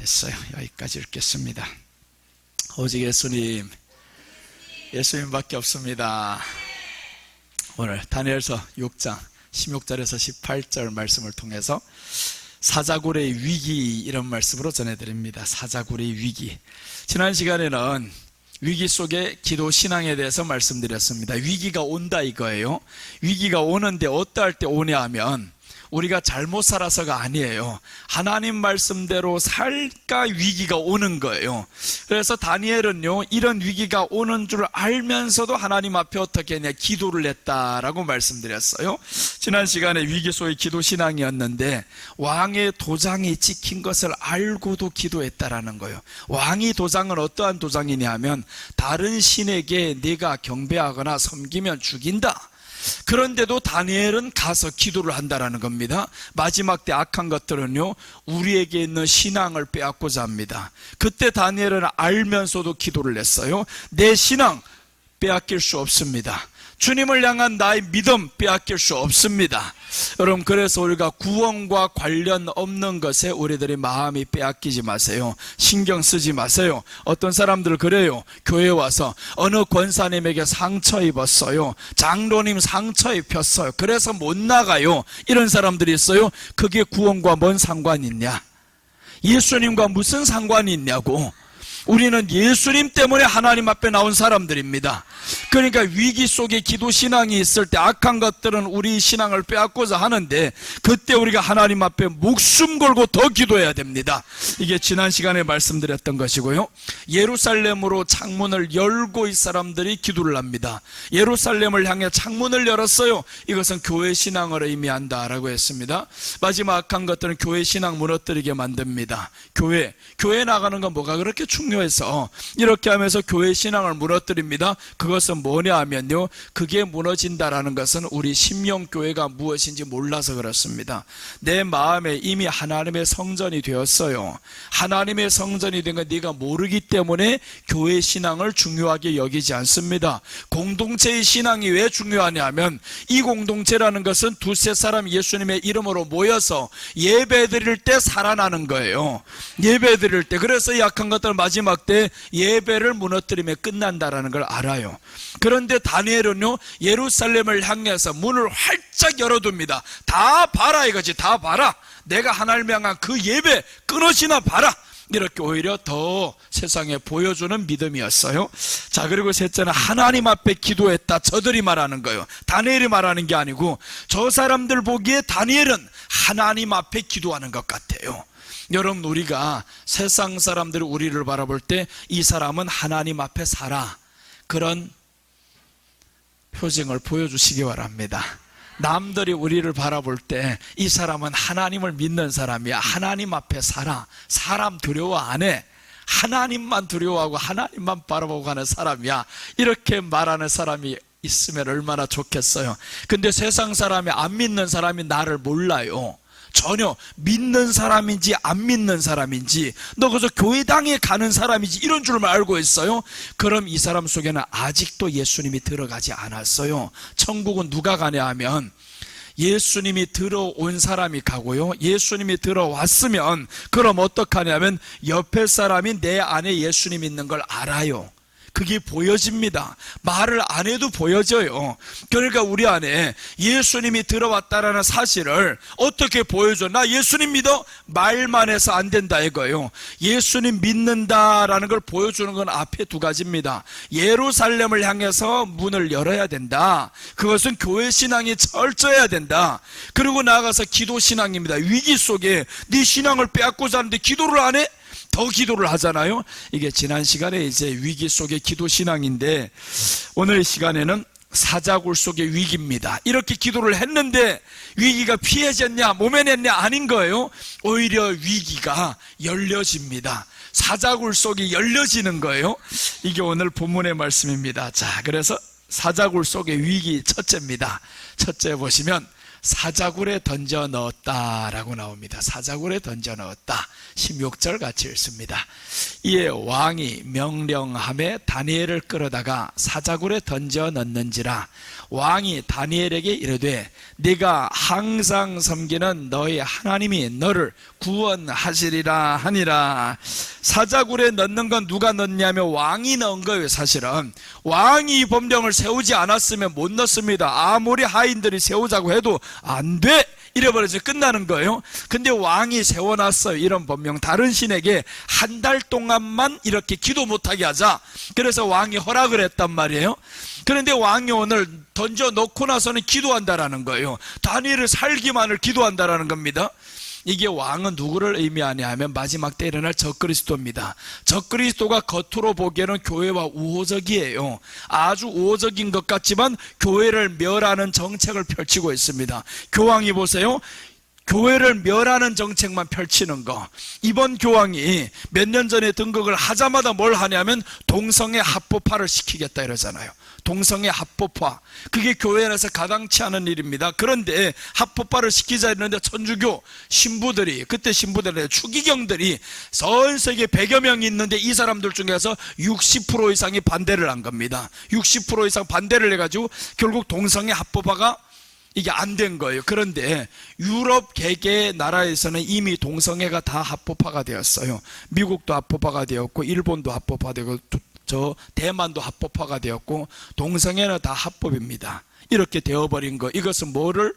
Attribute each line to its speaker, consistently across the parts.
Speaker 1: 됐어요. 여기까지 읽겠습니다. 오직 예수님밖에 없습니다. 오늘 다니엘서 6장 16절에서 18절 말씀을 통해서 사자굴의 위기, 이런 말씀으로 전해드립니다. 사자굴의 위기. 지난 시간에는 위기 속의 기도 신앙에 대해서 말씀드렸습니다. 위기가 온다 이거예요. 위기가 오는데 어떠할 때 오냐 하면 우리가 잘못 살아서가 아니에요. 하나님 말씀대로 살까 위기가 오는 거예요. 그래서 다니엘은요, 이런 위기가 오는 줄 알면서도 하나님 앞에 어떻게 했냐, 기도를 했다라고 말씀드렸어요. 지난 시간에 위기 속의 기도 신앙이었는데 왕의 도장이 찍힌 것을 알고도 기도했다라는 거예요. 왕의 도장은 어떠한 도장이냐 하면 다른 신에게 네가 경배하거나 섬기면 죽인다. 그런데도 다니엘은 가서 기도를 한다라는 겁니다. 마지막 때 악한 것들은요, 우리에게 있는 신앙을 빼앗고자 합니다. 그때 다니엘은 알면서도 기도를 했어요. 내 신앙 빼앗길 수 없습니다. 주님을 향한 나의 믿음 빼앗길 수 없습니다. 여러분, 그래서 우리가 구원과 관련 없는 것에 우리들의 마음이 빼앗기지 마세요. 신경 쓰지 마세요. 어떤 사람들 그래요. 교회에 와서 어느 권사님에게 상처 입었어요. 장로님 상처 입혔어요. 그래서 못 나가요. 이런 사람들이 있어요. 그게 구원과 뭔 상관이 있냐? 예수님과 무슨 상관이 있냐고. 우리는 예수님 때문에 하나님 앞에 나온 사람들입니다. 그러니까 위기 속에 기도 신앙이 있을 때 악한 것들은 우리 신앙을 빼앗고자 하는데 그때 우리가 하나님 앞에 목숨 걸고 더 기도해야 됩니다. 이게 지난 시간에 말씀드렸던 것이고요. 예루살렘으로 창문을 열고 이 사람들이 기도를 합니다. 예루살렘을 향해 창문을 열었어요. 이것은 교회 신앙을 의미한다라고 했습니다. 마지막 악한 것들은 교회 신앙 무너뜨리게 만듭니다. 교회 나가는 건 뭐가 그렇게 중요해서 이렇게 하면서 교회 신앙을 무너뜨립니다. 그것은 뭐냐 하면요, 그게 무너진다라는 것은 우리 심령교회가 무엇인지 몰라서 그렇습니다. 내 마음에 이미 하나님의 성전이 되었어요. 하나님의 성전이 된 건 네가 모르기 때문에 교회 신앙을 중요하게 여기지 않습니다. 공동체의 신앙이 왜 중요하냐 하면 이 공동체라는 것은 두세 사람 예수님의 이름으로 모여서 예배 드릴 때 살아나는 거예요. 예배 드릴 때. 그래서 약한 것들 마지막 때 예배를 무너뜨리면 끝난다라는 걸 알아요. 그런데 다니엘은요, 예루살렘을 향해서 문을 활짝 열어둡니다. 다 봐라 이거지. 다 봐라. 내가 하나님을 향한 그 예배 끊어지나 봐라. 이렇게 오히려 더 세상에 보여주는 믿음이었어요. 자, 그리고 셋째는 하나님 앞에 기도했다. 저들이 말하는 거예요. 다니엘이 말하는 게 아니고 저 사람들 보기에 다니엘은 하나님 앞에 기도하는 것 같아요. 여러분, 우리가 세상 사람들이 우리를 바라볼 때 이 사람은 하나님 앞에 살아, 그런 표징을 보여주시기 바랍니다. 남들이 우리를 바라볼 때 이 사람은 하나님을 믿는 사람이야, 하나님 앞에 살아, 사람 두려워 안 해, 하나님만 두려워하고 하나님만 바라보고 가는 사람이야, 이렇게 말하는 사람이 있으면 얼마나 좋겠어요. 근데 세상 사람이, 안 믿는 사람이 나를 몰라요. 전혀 믿는 사람인지 안 믿는 사람인지, 너 그저 교회당에 가는 사람인지 이런 줄만 알고 있어요. 그럼 이 사람 속에는 아직도 예수님이 들어가지 않았어요. 천국은 누가 가냐 하면 예수님이 들어온 사람이 가고요, 예수님이 들어왔으면 그럼 어떡하냐면 옆에 사람이 내 안에 예수님 있는 걸 알아요. 그게 보여집니다. 말을 안 해도 보여져요. 그러니까 우리 안에 예수님이 들어왔다라는 사실을 어떻게 보여줘? 나 예수님 믿어? 말만 해서 안 된다 이거예요. 예수님 믿는다라는 걸 보여주는 건 앞에 두 가지입니다. 예루살렘을 향해서 문을 열어야 된다. 그것은 교회 신앙이 철저해야 된다. 그리고 나아가서 기도 신앙입니다. 위기 속에 네 신앙을 빼앗고자 하는데 기도를 안 해? 더 기도를 하잖아요. 이게 지난 시간에 이제 위기 속의 기도 신앙인데, 오늘 이 시간에는 사자굴 속의 위기입니다. 이렇게 기도를 했는데 위기가 피해졌냐, 모면했냐? 아닌 거예요. 오히려 위기가 열려집니다. 사자굴 속이 열려지는 거예요. 이게 오늘 본문의 말씀입니다. 자, 그래서 사자굴 속의 위기 첫째입니다. 첫째 보시면 사자굴에 던져 넣었다라고 나옵니다. 사자굴에 던져 넣었다. 16절 같이 읽습니다. 이에 왕이 명령하며 다니엘을 끌어다가 사자굴에 던져 넣는지라. 왕이 다니엘에게 이르되 네가 항상 섬기는 너희 하나님이 너를 구원하시리라 하니라. 사자굴에 넣는 건 누가 넣냐면 왕이 넣은 거예요. 사실은 왕이 이 법령을 세우지 않았으면 못 넣습니다. 아무리 하인들이 세우자고 해도 안 돼! 이래버려서 끝나는 거예요. 근데 왕이 세워놨어요. 이런 법령. 다른 신에게 한 달 동안만 이렇게 기도 못하게 하자. 그래서 왕이 허락을 했단 말이에요. 그런데 왕이 오늘 던져 놓고 나서는 기도한다라는 거예요. 다니엘을 살기만을 기도한다라는 겁니다. 이게 왕은 누구를 의미하냐 하면 마지막 때 일어날 적그리스도입니다. 적그리스도가 겉으로 보기에는 교회와 우호적이에요. 아주 우호적인 것 같지만 교회를 멸하는 정책을 펼치고 있습니다. 교황이 보세요. 교회를 멸하는 정책만 펼치는 거. 이번 교황이 몇 년 전에 등극을 하자마자 뭘 하냐면 동성애 합법화를 시키겠다 이러잖아요. 동성애 합법화. 그게 교회 안에서 가당치 않은 일입니다. 그런데 합법화를 시키자 했는데 천주교 신부들이, 그때 신부들의 추기경들이 전 세계 100여 명이 있는데 이 사람들 중에서 60% 이상이 반대를 한 겁니다. 60% 이상 반대를 해가지고 결국 동성애 합법화가 이게 안 된 거예요. 그런데 유럽 개개의 나라에서는 이미 동성애가 다 합법화가 되었어요. 미국도 합법화가 되었고 일본도 합법화되고 저 대만도 합법화가 되었고 동성애는 다 합법입니다. 이렇게 되어버린 거. 이것은 뭐를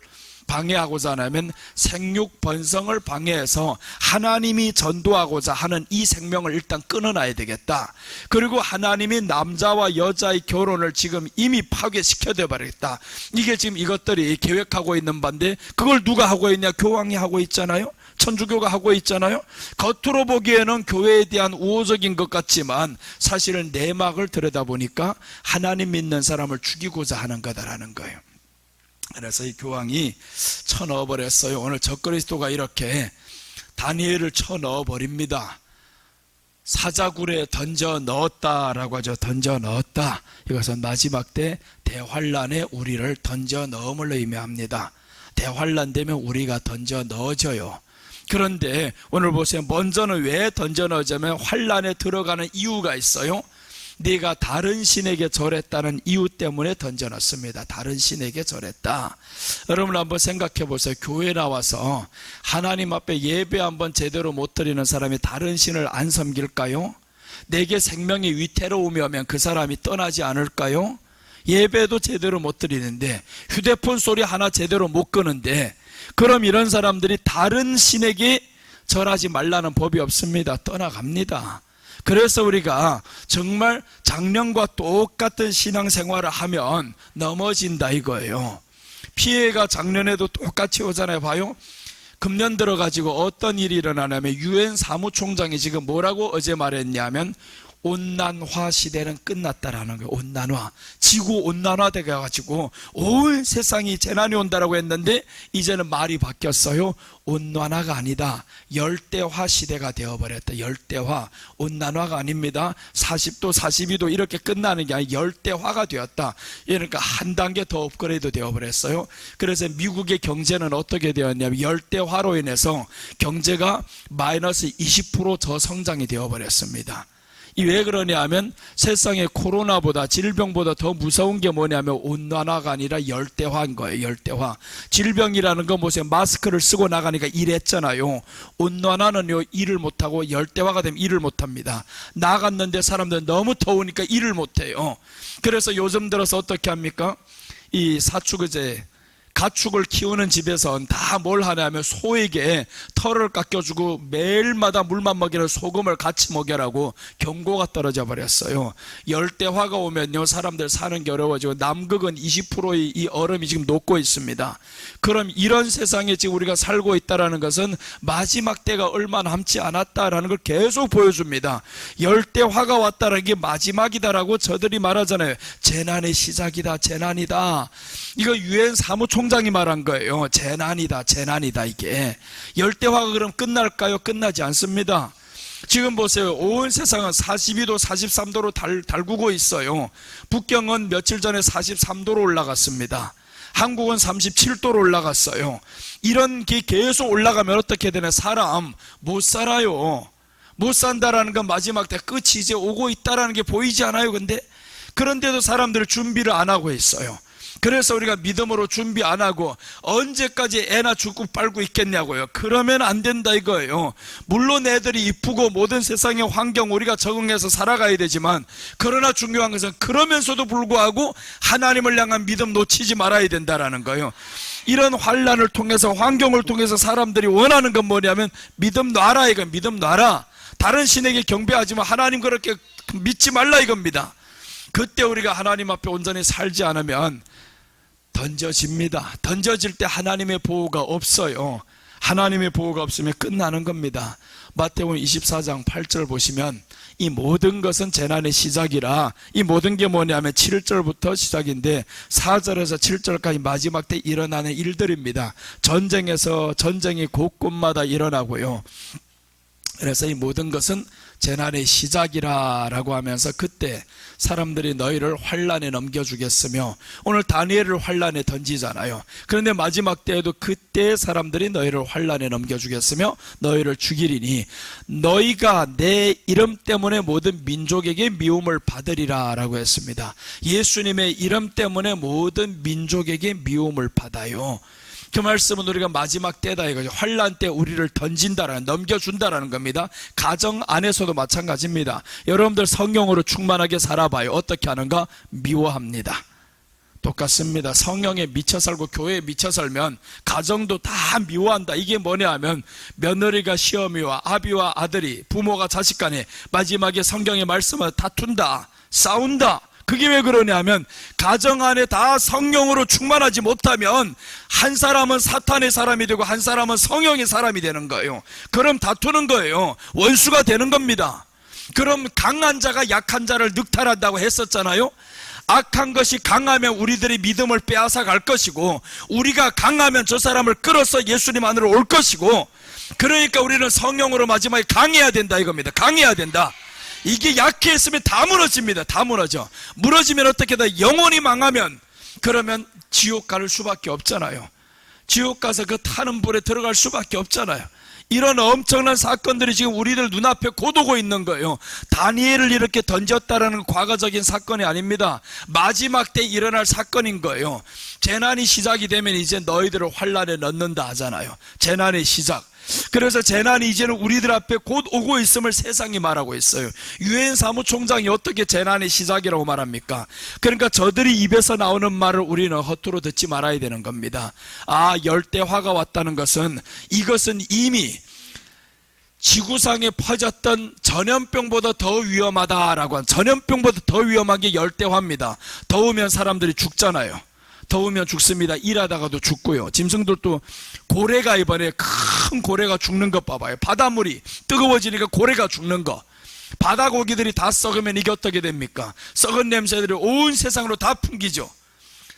Speaker 1: 방해하고자 하냐면 생육 번성을 방해해서 하나님이 전도하고자 하는 이 생명을 일단 끊어놔야 되겠다. 그리고 하나님이 남자와 여자의 결혼을 지금 이미 파괴시켜야 버렸다. 이게 지금 이것들이 계획하고 있는 반대, 그걸 누가 하고 있냐? 교황이 하고 있잖아요. 천주교가 하고 있잖아요. 겉으로 보기에는 교회에 대한 우호적인 것 같지만 사실은 내막을 들여다보니까 하나님 믿는 사람을 죽이고자 하는 거다라는 거예요. 그래서 이 교황이 쳐넣어버렸어요. 오늘 적그리스도가 이렇게 다니엘을 쳐넣어버립니다. 사자굴에 던져 넣었다라고 하죠. 던져 넣었다. 이것은 마지막 때 대환란에 우리를 던져 넣음을 의미합니다. 대환란 되면 우리가 던져 넣어져요. 그런데 오늘 보세요. 먼저는 왜 던져 넣어지면 환란에 들어가는 이유가 있어요. 네가 다른 신에게 절했다는 이유 때문에 던져놨습니다. 다른 신에게 절했다. 여러분 한번 생각해 보세요. 교회 나와서 하나님 앞에 예배 한번 제대로 못 드리는 사람이 다른 신을 안 섬길까요? 내게 생명이 위태로움이 오면 그 사람이 떠나지 않을까요? 예배도 제대로 못 드리는데 휴대폰 소리 하나 제대로 못 끄는데 그럼 이런 사람들이 다른 신에게 절하지 말라는 법이 없습니다. 떠나갑니다. 그래서 우리가 정말 작년과 똑같은 신앙생활을 하면 넘어진다 이거예요. 피해가 작년에도 똑같이 오잖아요. 봐요. 금년 들어가지고 어떤 일이 일어나냐면 유엔 사무총장이 지금 뭐라고 어제 말했냐면 온난화 시대는 끝났다라는 거예요. 온난화. 지구 온난화 돼가지고 온 세상이 재난이 온다라고 했는데 이제는 말이 바뀌었어요. 온난화가 아니다. 열대화 시대가 되어버렸다. 열대화. 온난화가 아닙니다. 40도, 42도 이렇게 끝나는 게 아니라 열대화가 되었다. 그러니까 한 단계 더 업그레이드 되어버렸어요. 그래서 미국의 경제는 어떻게 되었냐면 열대화로 인해서 경제가 마이너스 20% 저성장이 되어버렸습니다. 이 왜 그러냐 하면 세상에 코로나보다 질병보다 더 무서운 게 뭐냐면 온난화가 아니라 열대화인 거예요. 열대화. 질병이라는 거 보세요. 마스크를 쓰고 나가니까 일했잖아요. 온난화는요 일을 못하고 열대화가 되면 일을 못합니다. 나갔는데 사람들 너무 더우니까 일을 못해요. 그래서 요즘 들어서 어떻게 합니까? 이 사축의제 가축을 키우는 집에선 다 뭘 하냐면 소에게 털을 깎여주고 매일마다 물만 먹이는 소금을 같이 먹여라고 경고가 떨어져 버렸어요. 열대화가 오면요 사람들 사는 게 어려워지고 남극은 20%의 이 얼음이 지금 녹고 있습니다. 그럼 이런 세상에 지금 우리가 살고 있다는 것은 마지막 때가 얼마 남지 않았다라는 걸 계속 보여줍니다. 열대화가 왔다는 게 마지막이다라고 저들이 말하잖아요. 재난의 시작이다. 재난이다. 이거 유엔 사무총장이 말한 거예요. 재난이다. 재난이다. 이게 열대화가 그럼 끝날까요? 끝나지 않습니다. 지금 보세요. 온 세상은 42도 43도로 달구고 있어요. 북경은 며칠 전에 43도로 올라갔습니다. 한국은 37도로 올라갔어요. 이런 게 계속 올라가면 어떻게 되나? 사람 못 살아요. 못 산다라는 건 마지막 때 끝이 이제 오고 있다라는 게 보이지 않아요? 그런데도 사람들은 준비를 안 하고 있어요. 그래서 우리가 믿음으로 준비 안 하고 언제까지 애나 죽고 빨고 있겠냐고요. 그러면 안 된다 이거예요. 물론 애들이 이쁘고 모든 세상의 환경 우리가 적응해서 살아가야 되지만, 그러나 중요한 것은 그러면서도 불구하고 하나님을 향한 믿음 놓치지 말아야 된다라는 거예요. 이런 환난을 통해서, 환경을 통해서 사람들이 원하는 건 뭐냐면 믿음 놔라 이거. 믿음 놔라. 다른 신에게 경배하지만 하나님 그렇게 믿지 말라 이겁니다. 그때 우리가 하나님 앞에 온전히 살지 않으면 던져집니다. 던져질 때 하나님의 보호가 없어요. 하나님의 보호가 없으면 끝나는 겁니다. 마태복음 24장 8절 보시면 이 모든 것은 재난의 시작이라, 이 모든 게 뭐냐면 7절부터 시작인데 4절에서 7절까지 마지막 때 일어나는 일들입니다. 전쟁이 곳곳마다 일어나고요. 그래서 이 모든 것은 재난의 시작이라고 하면서 그때 사람들이 너희를 환난에 넘겨주겠으며, 오늘 다니엘을 환난에 던지잖아요. 그런데 마지막 때에도 그때 사람들이 너희를 환난에 넘겨주겠으며 너희를 죽이리니 너희가 내 이름 때문에 모든 민족에게 미움을 받으리라 라고 했습니다. 예수님의 이름 때문에 모든 민족에게 미움을 받아요. 그 말씀은 우리가 마지막 때다 이거죠. 환난 때 우리를 던진다라는, 넘겨준다라는 겁니다. 가정 안에서도 마찬가지입니다. 여러분들 성령으로 충만하게 살아봐요. 어떻게 하는가? 미워합니다. 똑같습니다. 성령에 미쳐 살고 교회에 미쳐 살면 가정도 다 미워한다. 이게 뭐냐 하면 며느리가 시어미와 아비와 아들이, 부모가 자식 간에 마지막에 성경의 말씀을 다툰다, 싸운다. 그게 왜 그러냐 하면 가정 안에 다 성령으로 충만하지 못하면 한 사람은 사탄의 사람이 되고 한 사람은 성령의 사람이 되는 거예요. 그럼 다투는 거예요. 원수가 되는 겁니다. 그럼 강한 자가 약한 자를 늑탈한다고 했었잖아요. 악한 것이 강하면 우리들의 믿음을 빼앗아 갈 것이고, 우리가 강하면 저 사람을 끌어서 예수님 안으로 올 것이고, 그러니까 우리는 성령으로 마지막에 강해야 된다 이겁니다. 강해야 된다. 이게 약해있으면 다 무너집니다. 다 무너져. 무너지면 어떻게 돼? 영혼이 망하면, 그러면 지옥 갈 수밖에 없잖아요. 지옥 가서 그 타는 불에 들어갈 수밖에 없잖아요. 이런 엄청난 사건들이 지금 우리들 눈앞에 곧오고 있는 거예요. 다니엘을 이렇게 던졌다라는 과거적인 사건이 아닙니다. 마지막 때 일어날 사건인 거예요. 재난이 시작이 되면 이제 너희들을 환난에 넣는다 하잖아요. 재난의 시작. 그래서 재난이 이제는 우리들 앞에 곧 오고 있음을 세상이 말하고 있어요. 유엔 사무총장이 어떻게 재난의 시작이라고 말합니까? 그러니까 저들이 입에서 나오는 말을 우리는 허투루 듣지 말아야 되는 겁니다. 열대화가 왔다는 것은, 이것은 이미 지구상에 퍼졌던 전염병보다 더 위험하다라고 한, 전염병보다 더 위험한 게 열대화입니다. 더우면 사람들이 죽잖아요. 더우면 죽습니다. 일하다가도 죽고요. 짐승들도, 고래가 이번에 큰 고래가 죽는 것 봐봐요. 바닷물이 뜨거워지니까 고래가 죽는 거. 바다 고기들이 다 썩으면 이게 어떻게 됩니까? 썩은 냄새들이 온 세상으로 다 풍기죠.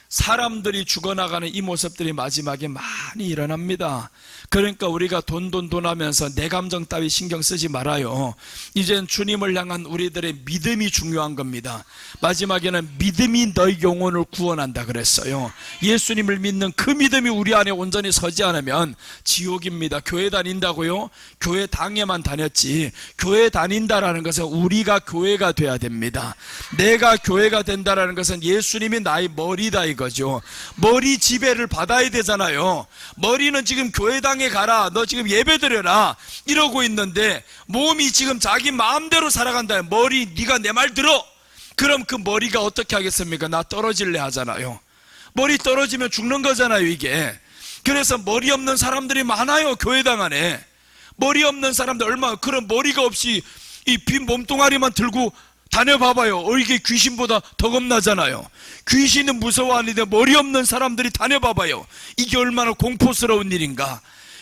Speaker 1: 사람들이 죽어나가는 이 모습들이 마지막에 많이 일어납니다. 그러니까 우리가 돈 하면서 내 감정 따위 신경 쓰지 말아요. 이젠 주님을 향한 우리들의 믿음이 중요한 겁니다. 마지막에는 믿음이 너희 영혼을 구원한다 그랬어요. 예수님을 믿는 그 믿음이 우리 안에 온전히 서지 않으면 지옥입니다. 교회 다닌다고요? 교회 당에만 다녔지, 교회 다닌다라는 것은 우리가 교회가 돼야 됩니다. 내가 교회가 된다라는 것은 예수님이 나의 머리다 이거죠. 머리 지배를 받아야 되잖아요. 머리는 지금 교회당에 가라, 너 지금 예배 드려라 이러고 있는데 몸이 지금 자기 마음대로 살아간다. 머리, 네가 내 말 들어. 그럼 그 머리가 어떻게 하겠습니까? 나 떨어질래 하잖아요. 머리 떨어지면 죽는 거잖아요 이게. 그래서 머리 없는 사람들이 많아요. 교회당 안에 머리 없는 사람들 얼마나. 그런 머리가 없이 이 빈 몸뚱아리만 들고 다녀봐봐요. 이게 귀신보다 더 겁나잖아요. 귀신은 무서워하는데 머리 없는 사람들이 다녀봐봐요. 이게 얼마나 공포스러운 일인가.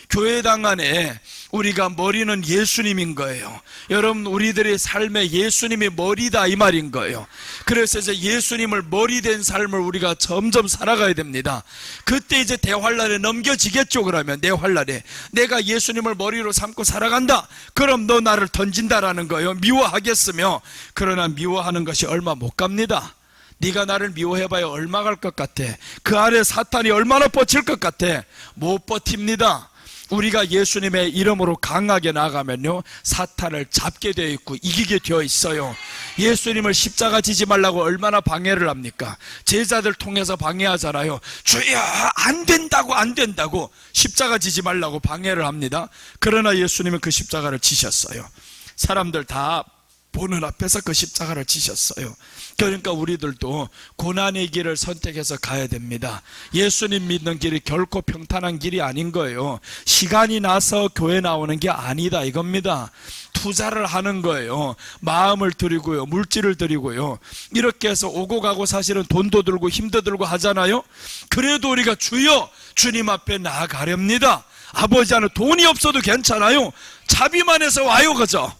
Speaker 1: 교회당 안에 우리가 머리는 예수님인 거예요. 여러분, 우리들의 삶에 예수님이 머리다 이 말인 거예요. 그래서 이제 예수님을 머리 된 삶을 우리가 점점 살아가야 됩니다. 그때 이제 대환란에 넘겨지겠죠. 그러면 내 환란에 내가 예수님을 머리로 삼고 살아간다. 그럼 너 나를 던진다라는 거예요. 미워하겠으며. 그러나 미워하는 것이 얼마 못 갑니다. 네가 나를 미워해봐야 얼마 갈 것 같아? 그 안에 사탄이 얼마나 뻗칠 것 같아? 못 버팁니다. 우리가 예수님의 이름으로 강하게 나가면요, 사탄을 잡게 되어 있고 이기게 되어 있어요. 예수님을 십자가 지지 말라고 얼마나 방해를 합니까? 제자들 통해서 방해하잖아요. 주여, 안 된다고 십자가 지지 말라고 방해를 합니다. 그러나 예수님은 그 십자가를 지셨어요. 사람들 다 보는 앞에서 그 십자가를 지셨어요. 그러니까 우리들도 고난의 길을 선택해서 가야 됩니다. 예수님 믿는 길이 결코 평탄한 길이 아닌 거예요. 시간이 나서 교회 나오는 게 아니다 이겁니다. 투자를 하는 거예요. 마음을 드리고요, 물질을 드리고요. 이렇게 해서 오고 가고 사실은 돈도 들고 힘도 들고 하잖아요. 그래도 우리가 주여, 주님 앞에 나아가렵니다. 아버지는 돈이 없어도 괜찮아요. 자비만 해서 와요, 그죠?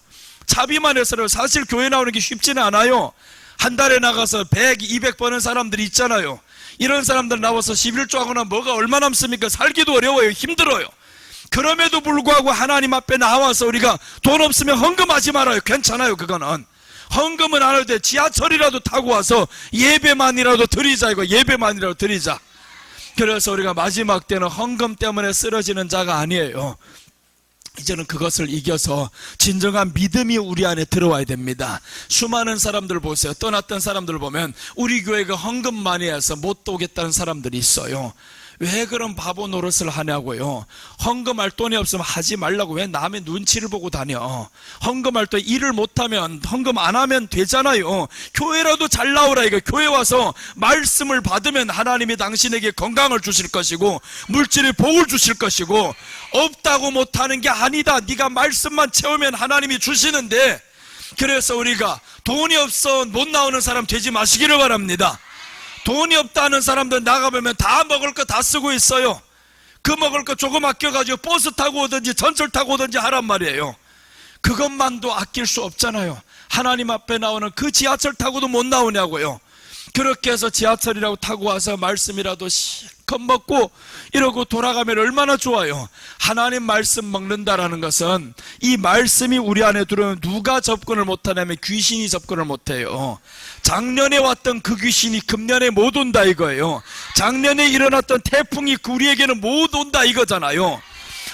Speaker 1: 자비만 해서는 사실 교회 나오는 게 쉽지는 않아요. 한 달에 나가서 100, 200 버는 사람들이 있잖아요. 이런 사람들 나와서 11조 하거나 뭐가 얼마 남습니까? 살기도 어려워요. 힘들어요. 그럼에도 불구하고 하나님 앞에 나와서 우리가 돈 없으면 헌금하지 말아요. 괜찮아요. 그거는 헌금은 안 해도 돼. 지하철이라도 타고 와서 예배만이라도 드리자. 이거 예배만이라도 드리자. 그래서 우리가 마지막 때는 헌금 때문에 쓰러지는 자가 아니에요. 이제는 그것을 이겨서 진정한 믿음이 우리 안에 들어와야 됩니다. 수많은 사람들 보세요. 떠났던 사람들 보면 우리 교회가 헌금 많이 해서 못 오겠다는 사람들이 있어요. 왜 그런 바보 노릇을 하냐고요. 헌금할 돈이 없으면 하지 말라고. 왜 남의 눈치를 보고 다녀? 헌금할 때 일을 못하면 헌금 안 하면 되잖아요. 교회라도 잘 나오라. 이거 교회 와서 말씀을 받으면 하나님이 당신에게 건강을 주실 것이고 물질의 복을 주실 것이고, 없다고 못하는 게 아니다. 네가 말씀만 채우면 하나님이 주시는데, 그래서 우리가 돈이 없어 못 나오는 사람 되지 마시기를 바랍니다. 돈이 없다는 사람들 나가보면 다 먹을 거 다 쓰고 있어요. 그 먹을 거 조금 아껴가지고 버스 타고 오든지 전철 타고 오든지 하란 말이에요. 그것만도 아낄 수 없잖아요. 하나님 앞에 나오는 그 지하철 타고도 못 나오냐고요. 그렇게 해서 지하철이라고 타고 와서 말씀이라도 실컷 먹고 이러고 돌아가면 얼마나 좋아요. 하나님 말씀 먹는다라는 것은 이 말씀이 우리 안에 들어오면 누가 접근을 못하냐면 귀신이 접근을 못해요. 작년에 왔던 그 귀신이 금년에 못 온다 이거예요. 작년에 일어났던 태풍이 우리에게는 못 온다 이거잖아요.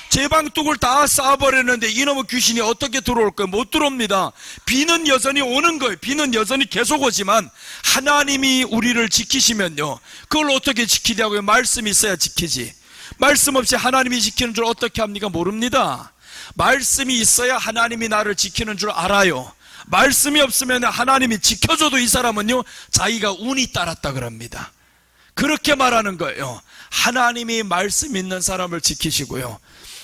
Speaker 1: 제 방뚝을 다 쌓아버렸는데 이놈의 귀신이 어떻게 들어올 거예요? 못 들어옵니다. 비는 여전히 오는 거예요. 비는 여전히 계속 오지만 하나님이 우리를 지키시면요, 그걸 어떻게 지키냐고요? 말씀이 있어야 지키지. 말씀 없이 하나님이 지키는 줄 어떻게 합니까? 모릅니다. 말씀이 있어야 하나님이 나를 지키는 줄 알아요. 말씀이 없으면 하나님이 지켜줘도 이 사람은요, 자기가 운이 따랐다 그럽니다. 그렇게 말하는 거예요. 하나님이 말씀 있는 사람을 지키시고요.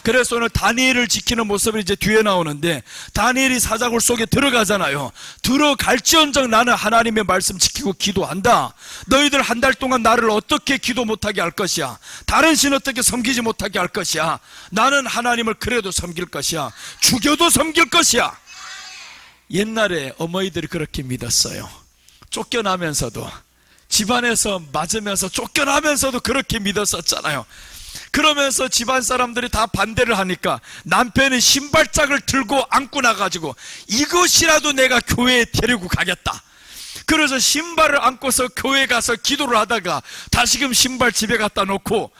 Speaker 1: 그래서 오늘 다니엘을 지키는 모습이 이제 뒤에 나오는데, 다니엘이 사자굴 속에 들어가잖아요. 들어갈지언정 나는 하나님의 말씀 지키고 기도한다. 너희들 한 달 동안 나를 어떻게 기도 못하게 할 것이야? 다른 신 어떻게 섬기지 못하게 할 것이야? 나는 하나님을 그래도 섬길 것이야. 죽여도 섬길 것이야. 옛날에 어머니들이 그렇게 믿었어요. 쫓겨나면서도, 집안에서 맞으면서 쫓겨나면서도 그렇게 믿었었잖아요. 그러면서 집안 사람들이 다 반대를 하니까 남편이 신발짝을 들고 안고 나가지고 이것이라도 내가 교회에 데리고 가겠다. 그래서 신발을 안고서 교회에 가서 기도를 하다가 다시금 신발 집에 갖다 놓고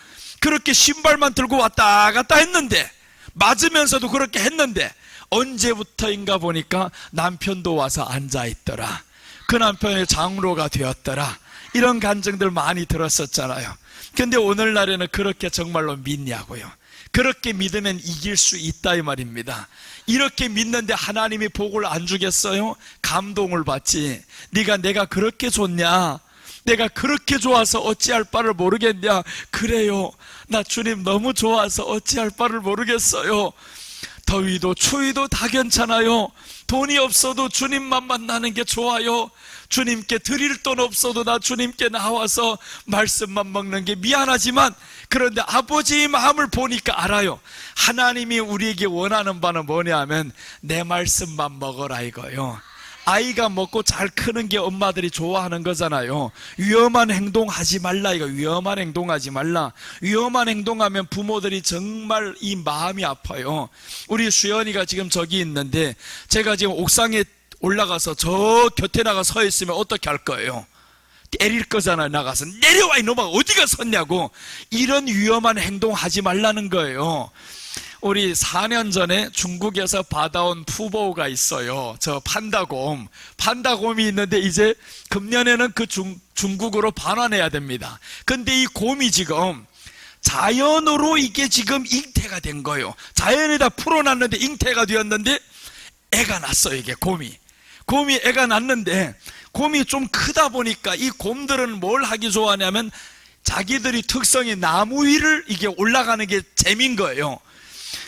Speaker 1: 그렇게 신발만 들고 왔다 갔다 했는데, 맞으면서도 그렇게 했는데 언제부터인가 보니까 남편도 와서 앉아있더라. 그 남편이 장로가 되었더라. 이런 간증들 많이 들었었잖아요. 근데 오늘날에는 그렇게 정말로 믿냐고요. 그렇게 믿으면 이길 수 있다 이 말입니다. 이렇게 믿는데 하나님이 복을 안 주겠어요? 감동을 받지. 내가 그렇게 좋냐? 내가 그렇게 좋아서 어찌할 바를 모르겠냐? 그래요, 나 주님 너무 좋아서 어찌할 바를 모르겠어요. 더위도 추위도 다 괜찮아요. 돈이 없어도 주님만 만나는 게 좋아요. 주님께 드릴 돈 없어도 나 주님께 나와서 말씀만 먹는 게 미안하지만, 그런데 아버지의 마음을 보니까 알아요. 하나님이 우리에게 원하는 바는 뭐냐 하면 내 말씀만 먹어라 이거요. 아이가 먹고 잘 크는 게 엄마들이 좋아하는 거잖아요. 위험한 행동하지 말라 이거. 위험한 행동하지 말라. 위험한 행동하면 부모들이 정말 이 마음이 아파요. 우리 수연이가 지금 저기 있는데, 제가 지금 옥상에 올라가서 저 곁에 나가 서 있으면 어떻게 할 거예요? 때릴 거잖아요. 나가서 내려와 이놈아 어디가 섰냐고. 이런 위험한 행동하지 말라는 거예요. 우리 4년 전에 중국에서 받아온 푸보가 있어요. 저 판다곰. 판다곰이 있는데 이제 금년에는 그 중국으로 반환해야 됩니다. 근데 이 곰이 지금 자연으로 이게 지금 잉태가 된 거예요. 자연에다 풀어놨는데 잉태가 되었는데 애가 났어요. 이게 곰이 애가 났는데, 곰이 좀 크다 보니까 이 곰들은 뭘 하기 좋아하냐면 자기들이 특성이 나무 위를 이게 올라가는 게 재미인 거예요.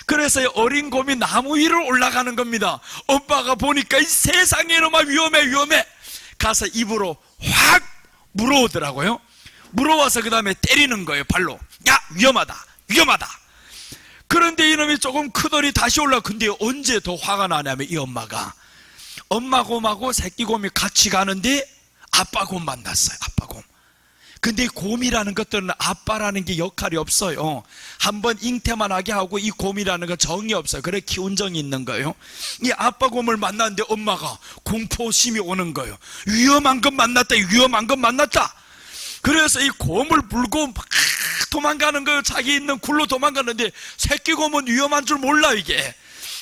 Speaker 1: 그래서 어린 곰이 나무 위를 올라가는 겁니다. 엄마가 보니까 이 세상에 이놈아 위험해 가서 입으로 확 물어오더라고요. 물어와서 그 다음에 때리는 거예요. 발로. 야 위험하다. 그런데 이놈이 조금 크더니 다시 올라. 근데 언제 더 화가 나냐면 이 엄마가 엄마 곰하고 새끼 곰이 같이 가는데 아빠 곰 만났어요. 아빠 곰. 근데 곰이라는 것들은 아빠라는 게 역할이 없어요. 한번 잉태만 하게 하고 이 곰이라는 건 정이 없어요. 그래 키운 정이 있는 거예요. 이 아빠 곰을 만났는데 엄마가 공포심이 오는 거예요. 위험한 것 만났다. 그래서 이 곰을 물고 막 도망가는 거예요. 자기 있는 굴로 도망가는데 새끼 곰은 위험한 줄 몰라 이게.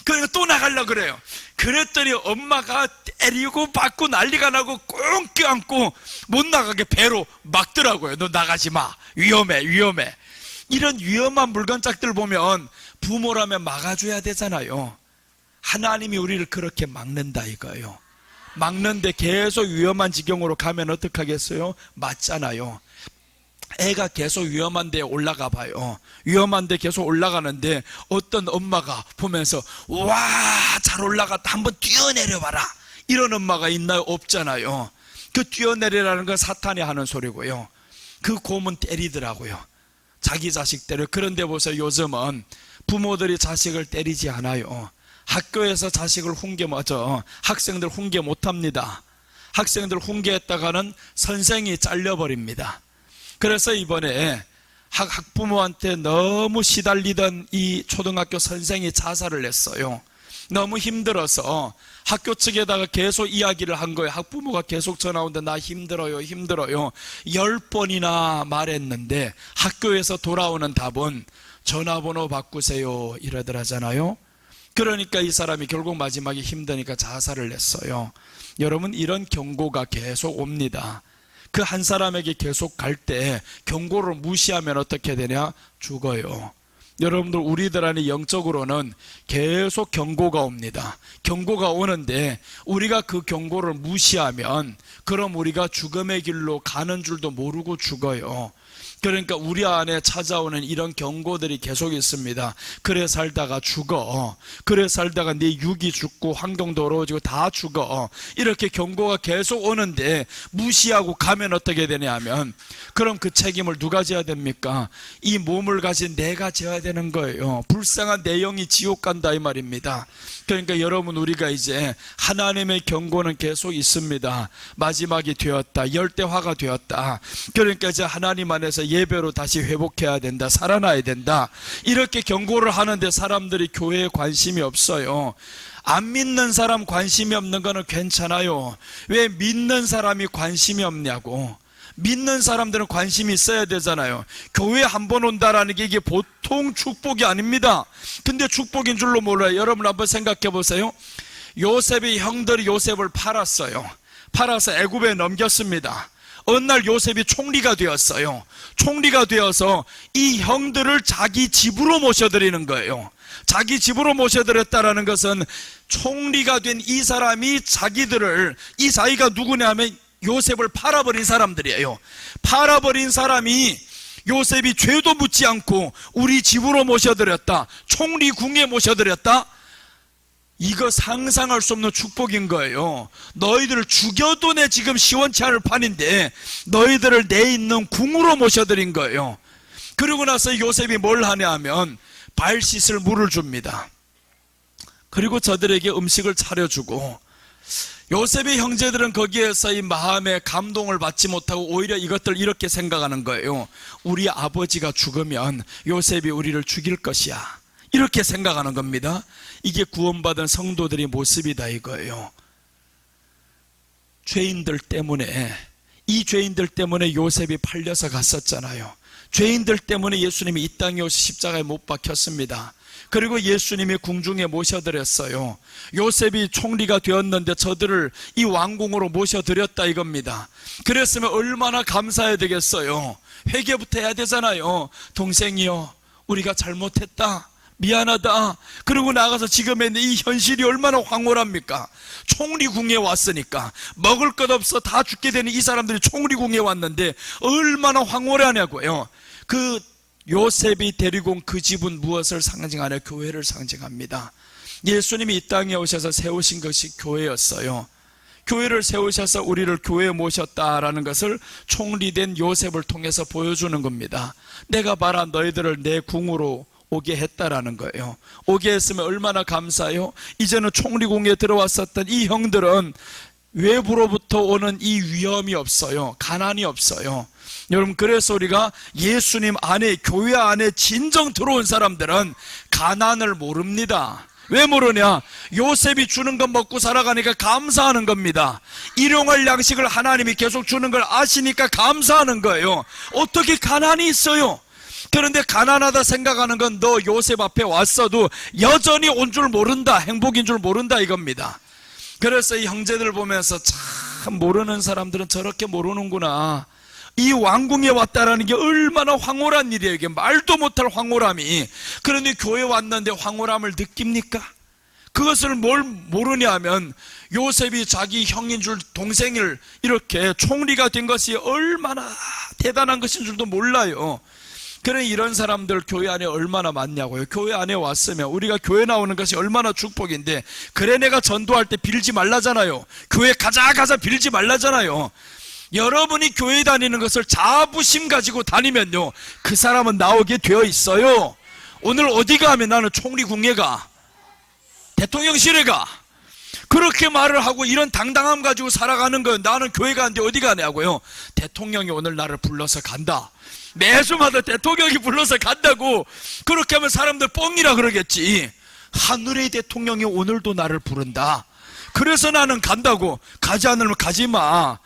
Speaker 1: 그러니까 또 나가려고 그래요. 그랬더니 엄마가 때리고 받고 난리가 나고 꽁 껴안고 못 나가게 배로 막더라고요. 너 나가지 마. 위험해. 이런 위험한 물건짝들 보면 부모라면 막아줘야 되잖아요. 하나님이 우리를 그렇게 막는다 이거예요. 막는데 계속 위험한 지경으로 가면 어떡하겠어요? 맞잖아요. 애가 계속 위험한 데 올라가 봐요. 위험한 데 계속 올라가는데 어떤 엄마가 보면서 와 잘 올라갔다 한번 뛰어내려봐라 이런 엄마가 있나요? 없잖아요. 그 뛰어내리라는 건 사탄이 하는 소리고요. 그 곰은 때리더라고요. 자기 자식 때려. 그런데 보세요. 요즘은 부모들이 자식을 때리지 않아요. 학교에서 자식을 학생들 훈계 못합니다. 학생들 훈계했다가는 선생이 잘려버립니다. 그래서 이번에 학부모한테 너무 시달리던 이 초등학교 선생이 자살을 했어요. 너무 힘들어서 학교 측에다가 계속 이야기를 한 거예요. 학부모가 계속 전화 오는데 나 힘들어요. 10번이나 말했는데 학교에서 돌아오는 답은 전화번호 바꾸세요 이러더라잖아요. 그러니까 이 사람이 결국 마지막에 힘드니까 자살을 했어요. 여러분 이런 경고가 계속 옵니다. 그 한 사람에게 계속 갈 때 경고를 무시하면 어떻게 되냐? 죽어요. 여러분들 우리들 안에 영적으로는 계속 경고가 옵니다. 경고가 오는데 우리가 그 경고를 무시하면 그럼 우리가 죽음의 길로 가는 줄도 모르고 죽어요. 그러니까 우리 안에 찾아오는 이런 경고들이 계속 있습니다. 그래 살다가 죽어. 그래 살다가 네 육이 죽고 환경 더러워지고 다 죽어. 이렇게 경고가 계속 오는데 무시하고 가면 어떻게 되냐 하면 그럼 그 책임을 누가 져야 됩니까? 이 몸을 가진 내가 져야 되는 거예요. 불쌍한 내 영이 지옥 간다 이 말입니다. 그러니까 여러분 우리가 이제 하나님의 경고는 계속 있습니다. 마지막이 되었다. 열대화가 되었다. 그러니까 이제 하나님 안에서 예배로 다시 회복해야 된다. 살아나야 된다. 이렇게 경고를 하는데 사람들이 교회에 관심이 없어요. 안 믿는 사람 관심이 없는 거는 괜찮아요. 왜 믿는 사람이 관심이 없냐고. 믿는 사람들은 관심이 있어야 되잖아요. 교회 한 번 온다라는 게 이게 보통 축복이 아닙니다. 근데 축복인 줄로 몰라요. 여러분 한번 생각해 보세요. 요셉의 형들이 요셉을 팔았어요. 팔아서 애굽에 넘겼습니다. 어느 날 요셉이 총리가 되었어요. 총리가 되어서 이 형들을 자기 집으로 모셔드리는 거예요. 자기 집으로 모셔드렸다는 것은 총리가 된 이 사람이 이 자기가 누구냐 하면 요셉을 팔아버린 사람들이에요. 팔아버린 사람이 요셉이 죄도 묻지 않고 우리 집으로 모셔드렸다. 총리 궁에 모셔드렸다. 이거 상상할 수 없는 축복인 거예요. 너희들을 죽여도 내 지금 시원치 않을 판인데 너희들을 내 있는 궁으로 모셔드린 거예요. 그러고 나서 요셉이 뭘 하냐 하면 발 씻을 물을 줍니다. 그리고 저들에게 음식을 차려주고 요셉의 형제들은 거기에서 이 마음의 감동을 받지 못하고 오히려 이것들 이렇게 생각하는 거예요. 우리 아버지가 죽으면 요셉이 우리를 죽일 것이야. 이렇게 생각하는 겁니다. 이게 구원받은 성도들의 모습이다 이거예요. 죄인들 때문에 이 죄인들 때문에 요셉이 팔려서 갔었잖아요. 죄인들 때문에 예수님이 이 땅에 오셔 십자가에 못 박혔습니다. 그리고 예수님이 궁중에 모셔드렸어요. 요셉이 총리가 되었는데 저들을 이 왕궁으로 모셔드렸다 이겁니다. 그랬으면 얼마나 감사해야 되겠어요. 회개부터 해야 되잖아요. 동생이요, 우리가 잘못했다, 미안하다. 그리고 나가서 지금의 이 현실이 얼마나 황홀합니까? 총리궁에 왔으니까 먹을 것 없어 다 죽게 되는 이 사람들이 총리궁에 왔는데 얼마나 황홀하냐고요. 그 요셉이 데리고 온 그 집은 무엇을 상징하냐? 교회를 상징합니다. 예수님이 이 땅에 오셔서 세우신 것이 교회였어요. 교회를 세우셔서 우리를 교회에 모셨다라는 것을 총리된 요셉을 통해서 보여주는 겁니다. 내가 봐라, 너희들을 내 궁으로 오게 했다라는 거예요. 오게 했으면 얼마나 감사해요. 이제는 총리궁에 들어왔었던 이 형들은 외부로부터 오는 이 위험이 없어요. 가난이 없어요. 여러분, 그래서 우리가 예수님 안에, 교회 안에 진정 들어온 사람들은 가난을 모릅니다. 왜 모르냐? 요셉이 주는 것 먹고 살아가니까 감사하는 겁니다. 일용할 양식을 하나님이 계속 주는 걸 아시니까 감사하는 거예요. 어떻게 가난이 있어요? 그런데 가난하다 생각하는 건 너 요셉 앞에 왔어도 여전히 온 줄 모른다, 행복인 줄 모른다 이겁니다. 그래서 이 형제들 보면서 참 모르는 사람들은 저렇게 모르는구나. 이 왕궁에 왔다라는 게 얼마나 황홀한 일이에요. 이게 말도 못할 황홀함이. 그런데 교회 왔는데 황홀함을 느낍니까? 그것을 뭘 모르냐 하면 요셉이 자기 형인 줄, 동생을 이렇게 총리가 된 것이 얼마나 대단한 것인 줄도 몰라요. 그래, 이런 사람들 교회 안에 얼마나 많냐고요. 교회 안에 왔으면 우리가 교회 나오는 것이 얼마나 축복인데, 그래 내가 전도할 때 빌지 말라잖아요. 교회 가자 빌지 말라잖아요. 여러분이 교회 다니는 것을 자부심 가지고 다니면요, 그 사람은 나오게 되어 있어요. 오늘 어디 가면 나는 총리궁에 가, 대통령실에 가, 그렇게 말을 하고 이런 당당함 가지고 살아가는 거예요. 나는 교회 가는데 어디 가냐고요. 대통령이 오늘 나를 불러서 간다. 매주마다 대통령이 불러서 간다고. 그렇게 하면 사람들 뻥이라 그러겠지. 하늘의 대통령이 오늘도 나를 부른다, 그래서 나는 간다고. 가지 않으면 가지 마.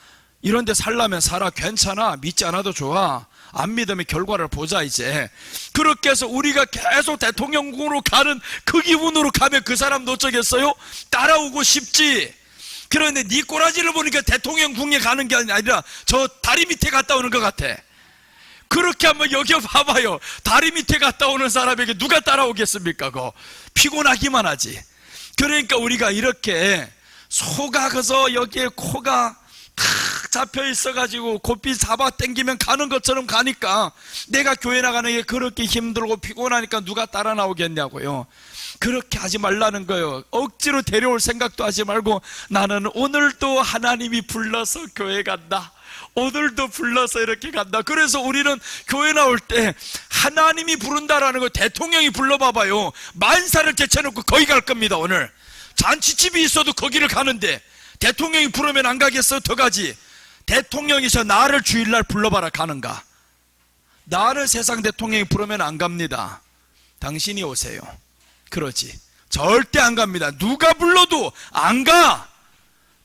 Speaker 1: 이런 데 살려면 살아. 괜찮아. 믿지 않아도 좋아. 안 믿으면 결과를 보자 이제. 그렇게 해서 우리가 계속 대통령궁으로 가는 그 기분으로 가면 그 사람도 어쩌겠어요? 따라오고 싶지. 그런데 네 꼬라지를 보니까 대통령궁에 가는 게 아니라 저 다리 밑에 갔다 오는 것 같아. 그렇게 한번 여겨봐봐요. 다리 밑에 갔다 오는 사람에게 누가 따라오겠습니까? 그거 피곤하기만 하지. 그러니까 우리가 이렇게 속아서 여기에 코가 탁 잡혀 있어가지고 고삐 잡아 당기면 가는 것처럼 가니까 내가 교회 나가는 게 그렇게 힘들고 피곤하니까 누가 따라 나오겠냐고요. 그렇게 하지 말라는 거예요. 억지로 데려올 생각도 하지 말고, 나는 오늘도 하나님이 불러서 교회 간다, 오늘도 불러서 이렇게 간다. 그래서 우리는 교회 나올 때 하나님이 부른다라는 거, 대통령이 불러봐봐요. 만사를 제쳐놓고 거기 갈 겁니다. 오늘 잔치집이 있어도 거기를 가는데 대통령이 부르면 안 가겠어? 더 가지. 대통령이서 나를 주일날 불러봐라, 가는가? 나를 세상 대통령이 부르면 안 갑니다. 당신이 오세요. 그러지. 절대 안 갑니다. 누가 불러도 안 가.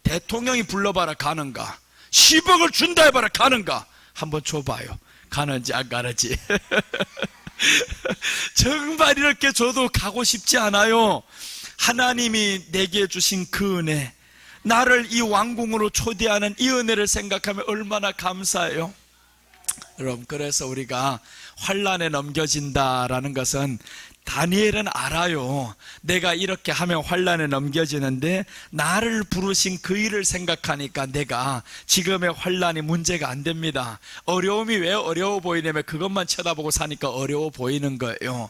Speaker 1: 대통령이 불러봐라, 가는가? 10억을 준다 해봐라, 가는가? 한번 줘봐요. 가는지 안 가는지. 정말 이렇게 줘도 가고 싶지 않아요. 하나님이 내게 주신 그 은혜, 나를 이 왕궁으로 초대하는 이 은혜를 생각하면 얼마나 감사해요. 여러분, 그래서 우리가 환난에 넘겨진다라는 것은, 다니엘은 알아요. 내가 이렇게 하면 환난에 넘겨지는데 나를 부르신 그 일을 생각하니까 내가 지금의 환난이 문제가 안 됩니다. 어려움이 왜 어려워 보이냐면 그것만 쳐다보고 사니까 어려워 보이는 거예요.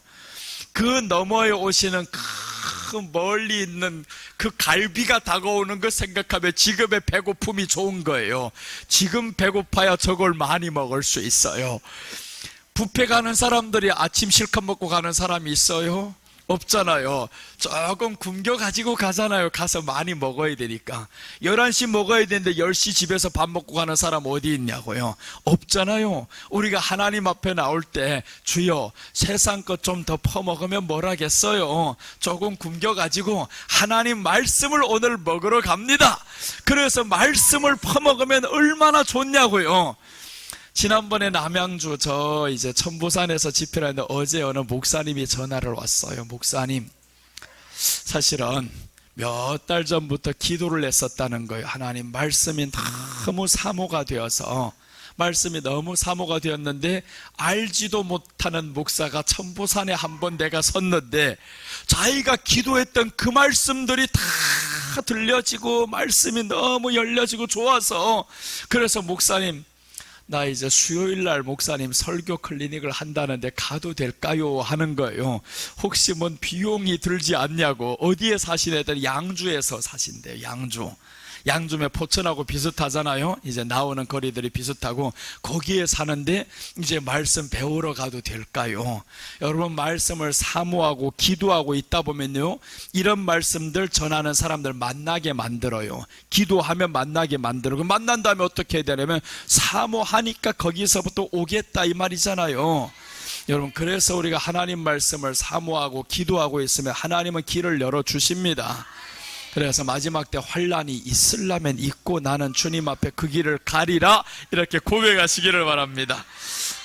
Speaker 1: 그 너머에 오시는 그 멀리 있는 그 갈비가 다가오는 거 생각하면 지금의 배고픔이 좋은 거예요. 지금 배고파야 저걸 많이 먹을 수 있어요. 뷔페 가는 사람들이 아침 실컷 먹고 가는 사람이 있어요? 없잖아요. 조금 굶겨 가지고 가잖아요. 가서 많이 먹어야 되니까. 11시 먹어야 되는데 10시 집에서 밥 먹고 가는 사람 어디 있냐고요. 없잖아요. 우리가 하나님 앞에 나올 때 주여 세상 것 좀 더 퍼먹으면 뭐라겠어요. 조금 굶겨 가지고 하나님 말씀을 오늘 먹으러 갑니다. 그래서 말씀을 퍼먹으면 얼마나 좋냐고요. 지난번에 남양주 저 이제 천보산에서 집회를 했는데 어제 어느 목사님이 전화를 왔어요. 목사님, 사실은 몇 달 전부터 기도를 했었다는 거예요. 하나님 말씀이 너무 사모가 되어서, 말씀이 너무 사모가 되었는데 알지도 못하는 목사가 천보산에 한번 내가 섰는데 자기가 기도했던 그 말씀들이 다 들려지고 말씀이 너무 열려지고 좋아서, 그래서 목사님 나 이제 수요일날 목사님 설교 클리닉을 한다는데 가도 될까요? 하는 거예요. 혹시 뭔 비용이 들지 않냐고. 어디에 사시냐 했더니 양주에서 사신대요. 양주면 포천하고 비슷하잖아요. 이제 나오는 거리들이 비슷하고 거기에 사는데 이제 말씀 배우러 가도 될까요? 여러분, 말씀을 사모하고 기도하고 있다 보면요, 이런 말씀들 전하는 사람들 만나게 만들어요. 기도하면 만나게 만들고, 만난 다음에 어떻게 해야 되냐면 사모하니까 거기서부터 오겠다 이 말이잖아요. 여러분, 그래서 우리가 하나님 말씀을 사모하고 기도하고 있으면 하나님은 길을 열어주십니다. 그래서 마지막 때 환란이 있으려면 있고 나는 주님 앞에 그 길을 가리라, 이렇게 고백하시기를 바랍니다.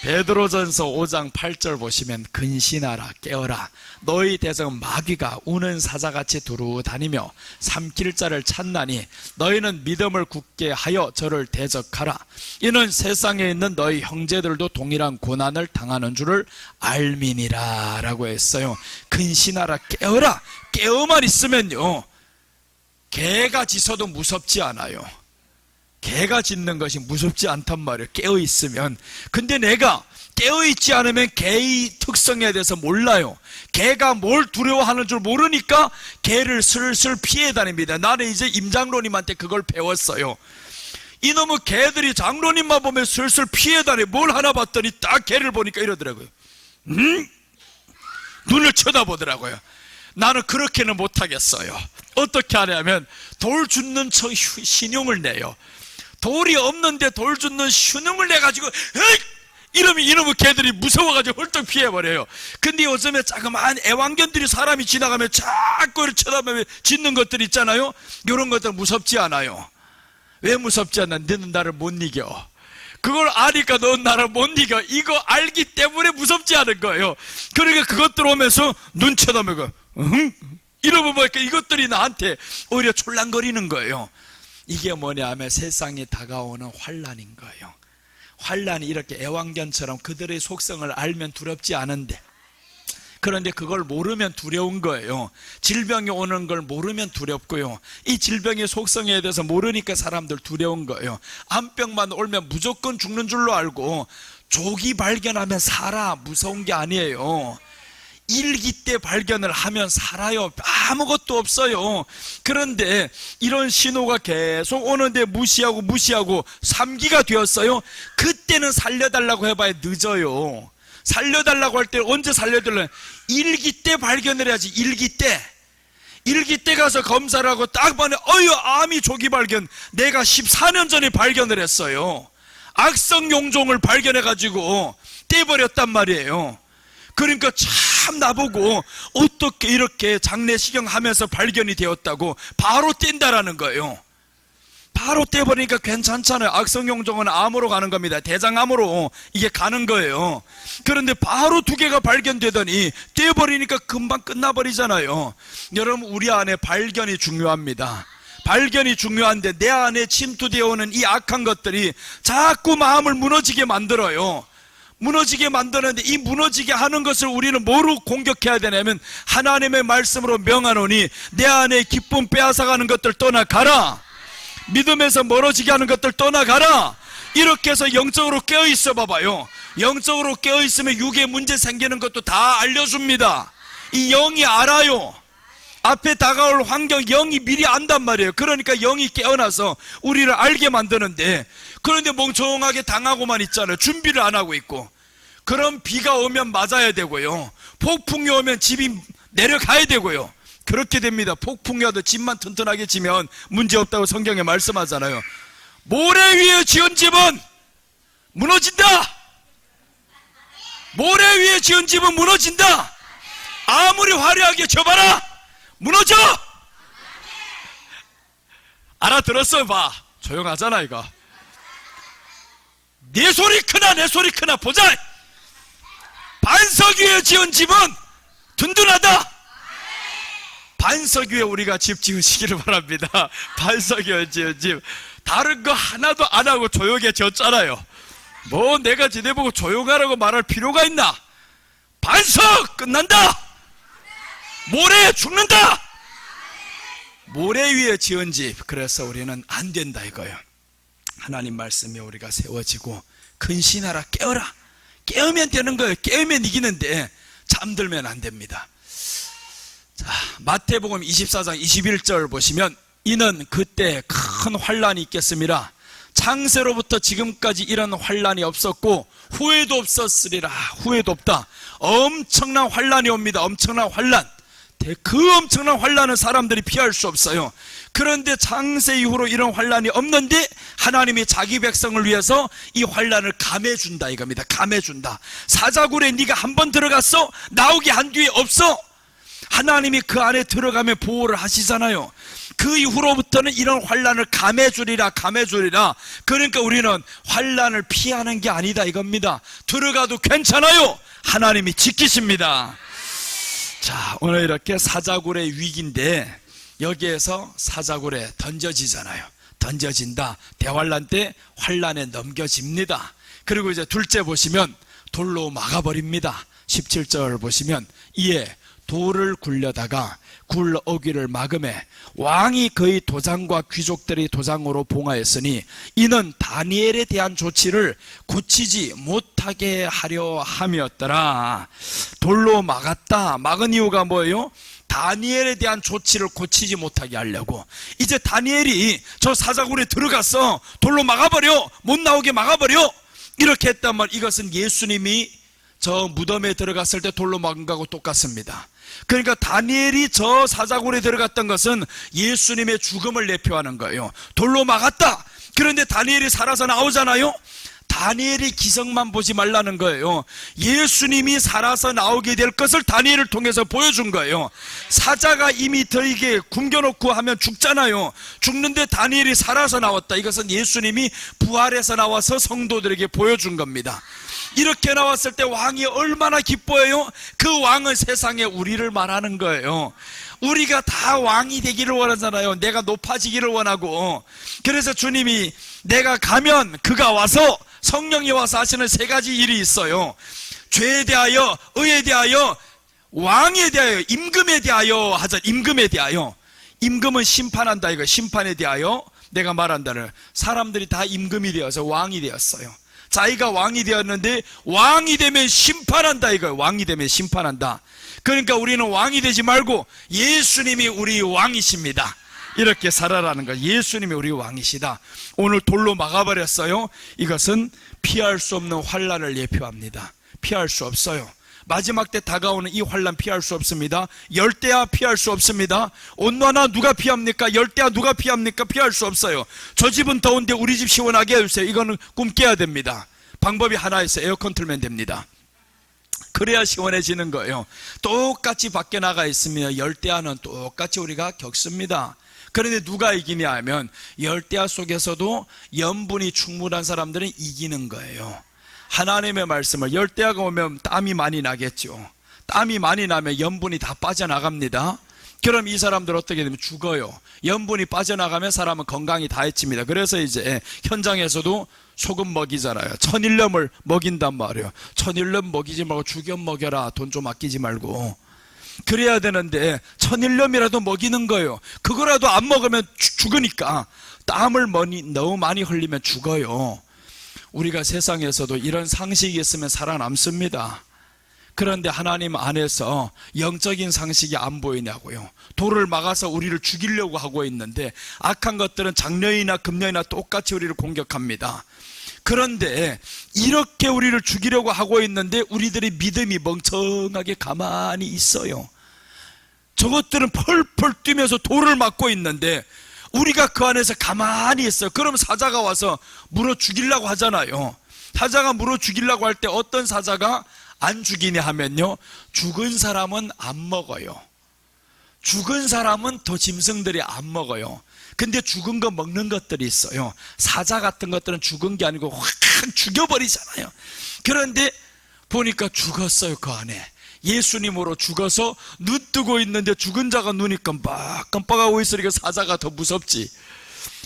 Speaker 1: 베드로전서 5장 8절 보시면 근신하라, 깨어라, 너희 대적 마귀가 우는 사자같이 두루 다니며 삼킬 자를 찾나니 너희는 믿음을 굳게 하여 저를 대적하라. 이는 세상에 있는 너희 형제들도 동일한 고난을 당하는 줄을 알미니라 라고 했어요. 근신하라, 깨어라. 깨어만 있으면요, 개가 짖어도 무섭지 않아요. 개가 짖는 것이 무섭지 않단 말이에요, 깨어있으면. 근데 내가 깨어있지 않으면 개의 특성에 대해서 몰라요. 개가 뭘 두려워하는 줄 모르니까 개를 슬슬 피해 다닙니다. 나는 이제 임장로님한테 그걸 배웠어요. 이놈의 개들이 장로님만 보면 슬슬 피해 다녀. 뭘 하나 봤더니 딱 개를 보니까 이러더라고요. 눈을 쳐다보더라고요. 나는 그렇게는 못하겠어요. 어떻게 하냐면 돌 줍는 척 신용을 내요. 돌이 없는데 돌 줍는 신용을 내가지고 이러면 이놈의 개들이 무서워가지고 헐떡 피해버려요. 근데 요즘에 자그마한 애완견들이 사람이 지나가면 자꾸 쳐다보면 짖는 것들 있잖아요. 이런 것들 무섭지 않아요. 왜 무섭지 않나? 너는 나를 못 이겨. 그걸 아니까 넌 나를 못 이겨. 이거 알기 때문에 무섭지 않은 거예요. 그러니까 그것들 오면서 눈 쳐다보고 이러면 뭐니까 이것들이 나한테 오히려 촐랑거리는 거예요. 이게 뭐냐 하면 세상에 다가오는 환란인 거예요. 환란이 이렇게 애완견처럼 그들의 속성을 알면 두렵지 않은데, 그런데 그걸 모르면 두려운 거예요. 질병이 오는 걸 모르면 두렵고요, 이 질병의 속성에 대해서 모르니까 사람들 두려운 거예요. 암병만 올면 무조건 죽는 줄로 알고 조기 발견하면 살아. 무서운 게 아니에요. 일기 때 발견을 하면 살아요. 아무것도 없어요. 그런데 이런 신호가 계속 오는데 무시하고 3기가 되었어요. 그때는 살려달라고 해봐야 늦어요. 살려달라고 할 때 언제 살려달라고? 일기 때 발견을 해야지. 일기 때 가서 검사를 하고 딱 보니 암이 조기 발견. 내가 14년 전에 발견을 했어요. 악성 용종을 발견해가지고 떼버렸단 말이에요. 그러니까 참 나보고 어떻게 이렇게 장내시경 하면서 발견이 되었다고 바로 뗀다라는 거예요. 바로 떼버리니까 괜찮잖아요. 악성용종은 암으로 가는 겁니다. 대장암으로 이게 가는 거예요. 그런데 바로 2개가 발견되더니 떼버리니까 금방 끝나버리잖아요. 여러분, 우리 안에 발견이 중요합니다. 발견이 중요한데 내 안에 침투되어 오는 이 악한 것들이 자꾸 마음을 무너지게 만들어요. 무너지게 만드는데 이 무너지게 하는 것을 우리는 뭐로 공격해야 되냐면 하나님의 말씀으로 명하노니 내 안에 기쁨 빼앗아가는 것들 떠나가라. 믿음에서 멀어지게 하는 것들 떠나가라. 이렇게 해서 영적으로 깨어있어 봐봐요. 영적으로 깨어있으면 육에 문제 생기는 것도 다 알려줍니다. 이 영이 알아요. 앞에 다가올 환경 영이 미리 안단 말이에요. 그러니까 영이 깨어나서 우리를 알게 만드는데, 그런데 멍청하게 당하고만 있잖아요. 준비를 안 하고 있고. 그럼 비가 오면 맞아야 되고요, 폭풍이 오면 집이 내려가야 되고요. 그렇게 됩니다. 폭풍이 와도 집만 튼튼하게 지면 문제없다고 성경에 말씀하잖아요. 모래 위에 지은 집은 무너진다. 모래 위에 지은 집은 무너진다. 아무리 화려하게 져봐라, 무너져. 알아들었어? 봐, 조용하잖아 이거. 내 소리 크나 내 소리 크나 보자. 반석 위에 지은 집은 든든하다. 반석 위에 우리가 집 지으시기를 바랍니다. 반석 위에 지은 집, 다른 거 하나도 안 하고 조용해졌잖아요. 뭐 내가 지내보고 조용하라고 말할 필요가 있나? 반석 끝난다. 모래 죽는다. 모래 위에 지은 집, 그래서 우리는 안 된다 이거예요. 하나님 말씀에 우리가 세워지고 근신하라, 깨어라. 깨우면 되는 거예요. 깨우면 이기는데 잠들면 안 됩니다. 자, 마태복음 24장 21절 보시면, 이는 그때 큰 환란이 있겠습니다. 창세로부터 지금까지 이런 환란이 없었고 후에도 없었으리라. 후에도 없다. 엄청난 환란이 옵니다. 엄청난 환란. 그 엄청난 환란은 사람들이 피할 수 없어요. 그런데 창세 이후로 이런 환란이 없는데 하나님이 자기 백성을 위해서 이 환란을 감해준다 이겁니다. 감해준다. 사자굴에 네가 한번 들어갔어? 나오기 한 뒤에 없어. 하나님이 그 안에 들어가면 보호를 하시잖아요. 그 이후로부터는 이런 환란을 감해주리라, 감해주리라. 그러니까 우리는 환란을 피하는 게 아니다 이겁니다. 들어가도 괜찮아요. 하나님이 지키십니다. 자, 오늘 이렇게 사자굴의 위기인데 여기에서 사자굴에 던져지잖아요. 던져진다. 대환란 때 환란에 넘겨집니다. 그리고 이제 둘째 보시면 돌로 막아버립니다. 17절 보시면, 이에 돌을 굴려다가 굴 어귀를 막음에 왕이 그의 도장과 귀족들의 도장으로 봉하였으니 이는 다니엘에 대한 조치를 고치지 못하게 하려 함이었더라. 돌로 막았다. 막은 이유가 뭐예요? 다니엘에 대한 조치를 고치지 못하게 하려고. 이제 다니엘이 저 사자굴에 들어갔어. 돌로 막아버려. 못 나오게 막아버려. 이렇게 했다면 이것은 예수님이 저 무덤에 들어갔을 때 돌로 막은 거하고 똑같습니다. 그러니까 다니엘이 저 사자굴에 들어갔던 것은 예수님의 죽음을 내표하는 거예요. 돌로 막았다. 그런데 다니엘이 살아서 나오잖아요. 다니엘이 기성만 보지 말라는 거예요. 예수님이 살아서 나오게 될 것을 다니엘을 통해서 보여준 거예요. 사자가 이미 저에게 굶겨놓고 하면 죽잖아요. 죽는데 다니엘이 살아서 나왔다. 이것은 예수님이 부활해서 나와서 성도들에게 보여준 겁니다. 이렇게 나왔을 때 왕이 얼마나 기뻐해요? 그 왕은 세상에 우리를 말하는 거예요. 우리가 다 왕이 되기를 원하잖아요. 내가 높아지기를 원하고. 그래서 주님이 내가 가면 그가 와서, 성령이 와서 하시는 세 가지 일이 있어요. 죄에 대하여, 의에 대하여, 왕에 대하여, 임금에 대하여 하자. 임금에 대하여. 임금은 심판한다 이거. 심판에 대하여 내가 말한다는, 사람들이 다 임금이 되어서 왕이 되었어요. 자기가 왕이 되었는데 왕이 되면 심판한다 이거예요. 왕이 되면 심판한다. 그러니까 우리는 왕이 되지 말고 예수님이 우리 왕이십니다. 이렇게 살아라는 거. 예수님이 우리 왕이시다. 오늘 돌로 막아버렸어요. 이것은 피할 수 없는 환란을 예표합니다. 피할 수 없어요. 마지막 때 다가오는 이 환란 피할 수 없습니다. 열대야 피할 수 없습니다. 온난화 누가 피합니까? 열대야 누가 피합니까? 피할 수 없어요. 저 집은 더운데 우리 집 시원하게 해주세요. 이거는 꿈 깨야 됩니다. 방법이 하나 있어요. 에어컨 틀면 됩니다. 그래야 시원해지는 거예요. 똑같이 밖에 나가 있으면 열대야는 똑같이 우리가 겪습니다. 그런데 누가 이기냐 하면 열대야 속에서도 염분이 충분한 사람들은 이기는 거예요. 하나님의 말씀을, 열대야가 오면 땀이 많이 나겠죠. 땀이 많이 나면 염분이 다 빠져나갑니다. 그럼 이 사람들 어떻게 되면 죽어요. 염분이 빠져나가면 사람은 건강이 다 해칩니다. 그래서 이제 현장에서도 소금 먹이잖아요. 천일염을 먹인단 말이에요. 천일염 먹이지 말고 죽염 먹여라. 돈 좀 아끼지 말고. 그래야 되는데 천일염이라도 먹이는 거예요. 그거라도 안 먹으면 죽으니까. 땀을 너무 많이 흘리면 죽어요. 우리가 세상에서도 이런 상식이 있으면 살아남습니다. 그런데 하나님 안에서 영적인 상식이 안 보이냐고요. 돌을 막아서 우리를 죽이려고 하고 있는데 악한 것들은 장녀이나 금녀이나 똑같이 우리를 공격합니다. 그런데 이렇게 우리를 죽이려고 하고 있는데 우리들의 믿음이 멍청하게 가만히 있어요. 저것들은 펄펄 뛰면서 돌을 맞고 있는데 우리가 그 안에서 가만히 있어요. 그럼 사자가 와서 물어 죽이려고 하잖아요. 사자가 물어 죽이려고 할 때 어떤 사자가 안 죽이냐 하면요, 죽은 사람은 안 먹어요. 죽은 사람은 더 짐승들이 안 먹어요. 근데 죽은 거 먹는 것들이 있어요. 사자 같은 것들은 죽은 게 아니고 확 죽여버리잖아요. 그런데 보니까 죽었어요. 그 안에 예수님으로 죽어서 눈 뜨고 있는데 죽은 자가 눈이 깜빡깜빡하고 있으니까 사자가 더 무섭지.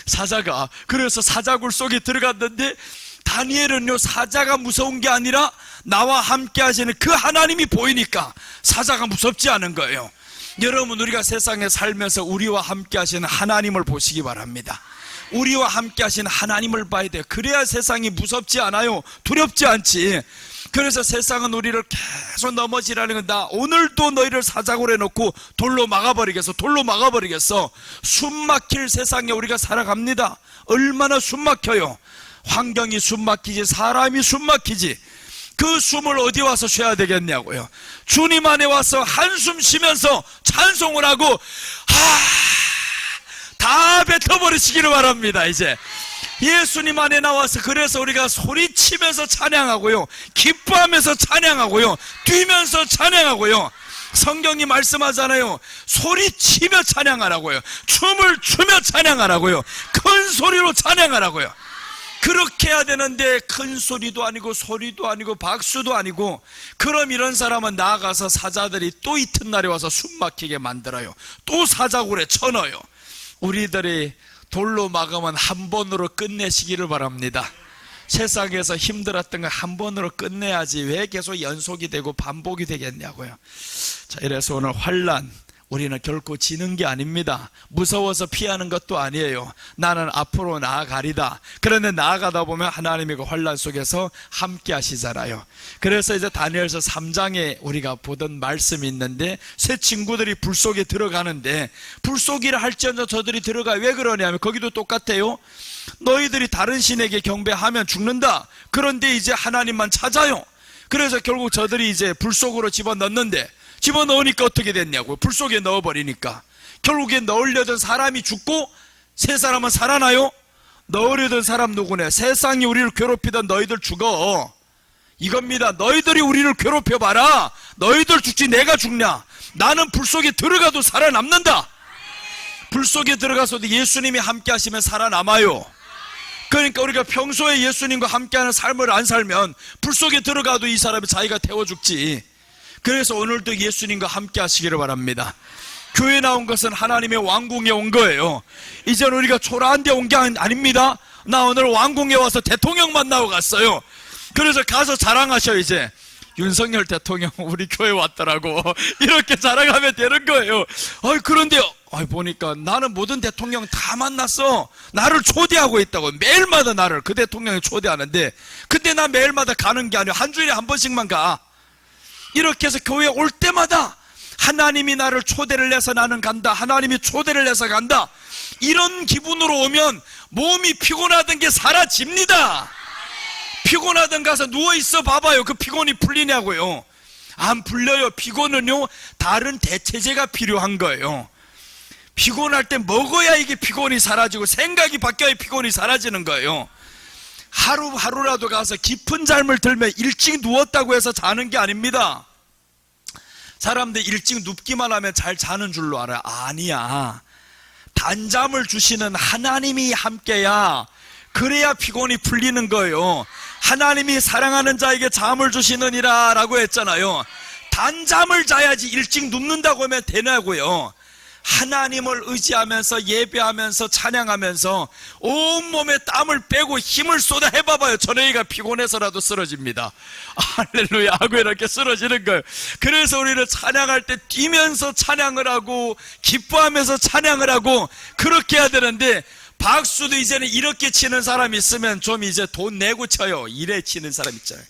Speaker 1: 사자가, 그래서 사자굴 속에 들어갔는데 다니엘은요, 사자가 무서운 게 아니라 나와 함께 하시는 그 하나님이 보이니까 사자가 무섭지 않은 거예요. 여러분, 우리가 세상에 살면서 우리와 함께 하시는 하나님을 보시기 바랍니다. 우리와 함께 하시는 하나님을 봐야 돼요. 그래야 세상이 무섭지 않아요. 두렵지 않지. 그래서 세상은 우리를 계속 넘어지라는 건, 나 오늘도 너희를 사자굴에 넣고 돌로 막아버리겠어, 돌로 막아버리겠어. 숨 막힐 세상에 우리가 살아갑니다. 얼마나 숨 막혀요. 환경이 숨 막히지, 사람이 숨 막히지. 그 숨을 어디 와서 쉬어야 되겠냐고요. 주님 안에 와서 한숨 쉬면서 찬송을 하고 다 뱉어버리시기를 바랍니다. 이제 예수님 안에 나와서, 그래서 우리가 소리치면서 찬양하고요, 기뻐하면서 찬양하고요, 뛰면서 찬양하고요. 성경이 말씀하잖아요. 소리치며 찬양하라고요. 춤을 추며 찬양하라고요. 큰 소리로 찬양하라고요. 그렇게 해야 되는데 큰 소리도 아니고 소리도 아니고 박수도 아니고, 그럼 이런 사람은 나아가서 사자들이 또 이튿날에 와서 숨 막히게 만들어요. 또 사자굴에 쳐넣어요. 우리들이 돌로 막으면 한 번으로 끝내시기를 바랍니다. 세상에서 힘들었던 걸 한 번으로 끝내야지 왜 계속 연속이 되고 반복이 되겠냐고요. 자, 이래서 오늘 환난, 우리는 결코 지는 게 아닙니다. 무서워서 피하는 것도 아니에요. 나는 앞으로 나아가리다. 그런데 나아가다 보면 하나님이 그 환난 속에서 함께 하시잖아요. 그래서 이제 다니엘서 3장에 우리가 보던 말씀이 있는데, 새 친구들이 불 속에 들어가는데, 불 속이라 할지언정 저들이 들어가. 왜 그러냐면 거기도 똑같아요. 너희들이 다른 신에게 경배하면 죽는다. 그런데 이제 하나님만 찾아요. 그래서 결국 저들이 이제 불 속으로 집어넣는데, 집어넣으니까 어떻게 됐냐고요. 불 속에 넣어버리니까 결국에 넣으려던 사람이 죽고 세 사람은 살아나요. 넣으려던 사람 누구냐? 세상이 우리를 괴롭히던 너희들 죽어, 이겁니다. 너희들이 우리를 괴롭혀봐라. 너희들 죽지 내가 죽냐? 나는 불 속에 들어가도 살아남는다. 불 속에 들어가서도 예수님이 함께 하시면 살아남아요. 그러니까 우리가 평소에 예수님과 함께하는 삶을 안 살면 불 속에 들어가도 이 사람이 자기가 태워 죽지. 그래서 오늘도 예수님과 함께 하시기를 바랍니다. 교회 나온 것은 하나님의 왕궁에 온 거예요. 이제는 우리가 초라한 데 온 게 아닙니다. 나 오늘 왕궁에 와서 대통령 만나고 갔어요. 그래서 가서 자랑하셔. 이제 윤석열 대통령 우리 교회 왔더라고. 이렇게 자랑하면 되는 거예요. 그런데 보니까 나는 모든 대통령 다 만났어. 나를 초대하고 있다고. 매일마다 나를 그 대통령이 초대하는데, 근데 나 매일마다 가는 게 아니야. 한 주일에 한 번씩만 가. 이렇게 해서 교회 올 때마다 하나님이 나를 초대를 해서 나는 간다, 하나님이 초대를 해서 간다, 이런 기분으로 오면 몸이 피곤하던 게 사라집니다. 피곤하던 가서 누워있어 봐봐요. 그 피곤이 풀리냐고요. 안 풀려요. 피곤은요, 다른 대체제가 필요한 거예요. 피곤할 때 먹어야 이게 피곤이 사라지고 생각이 바뀌어야 피곤이 사라지는 거예요. 하루라도 가서 깊은 잠을 들면 일찍 누웠다고 해서 자는 게 아닙니다. 사람들 일찍 눕기만 하면 잘 자는 줄로 알아요. 아니야. 단잠을 주시는 하나님이 함께야. 그래야 피곤이 풀리는 거예요. 하나님이 사랑하는 자에게 잠을 주시느니라 라고 했잖아요. 단잠을 자야지 일찍 눕는다고 하면 되냐고요. 하나님을 의지하면서 예배하면서 찬양하면서 온몸에 땀을 빼고 힘을 쏟아 해봐봐요. 저녁이가 피곤해서라도 쓰러집니다. 할렐루야 하고 이렇게 쓰러지는 거예요. 그래서 우리는 찬양할 때 뛰면서 찬양을 하고 기뻐하면서 찬양을 하고 그렇게 해야 되는데, 박수도 이제는 이렇게 치는 사람이 있으면 좀 이제 돈 내고 쳐요. 이래 치는 사람 있잖아요.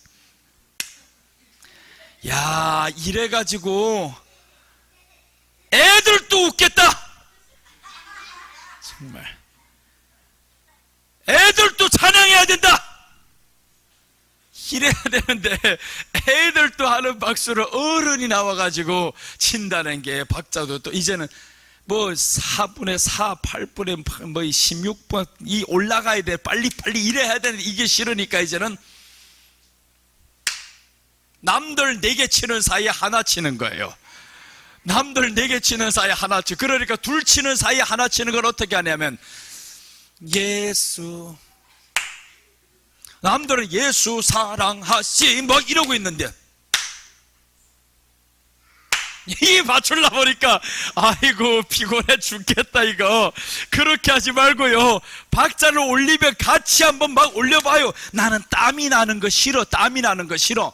Speaker 1: 야, 이래가지고 애들도 웃겠다. 정말 애들도 찬양해야 된다. 이래야 되는데 애들도 하는 박수를 어른이 나와가지고 친다는 게, 박자도 또 이제는 뭐 4분의 4, 8분의 뭐 16번 이 올라가야 돼, 빨리빨리 이래야 되는데 이게 싫으니까 이제는 남들 4개 치는 사이에 하나 치는 거예요. 남들 4개 치는 사이에 하나 치고, 그러니까 둘 치는 사이에 하나 치는 걸 어떻게 하냐면, 예수, 남들은 예수 사랑하시 뭐 이러고 있는데 이 맞출라 보니까 아이고 피곤해 죽겠다. 이거 그렇게 하지 말고요, 박자를 올리면 같이 한번 막 올려봐요. 나는 땀이 나는 거 싫어. 땀이 나는 거 싫어.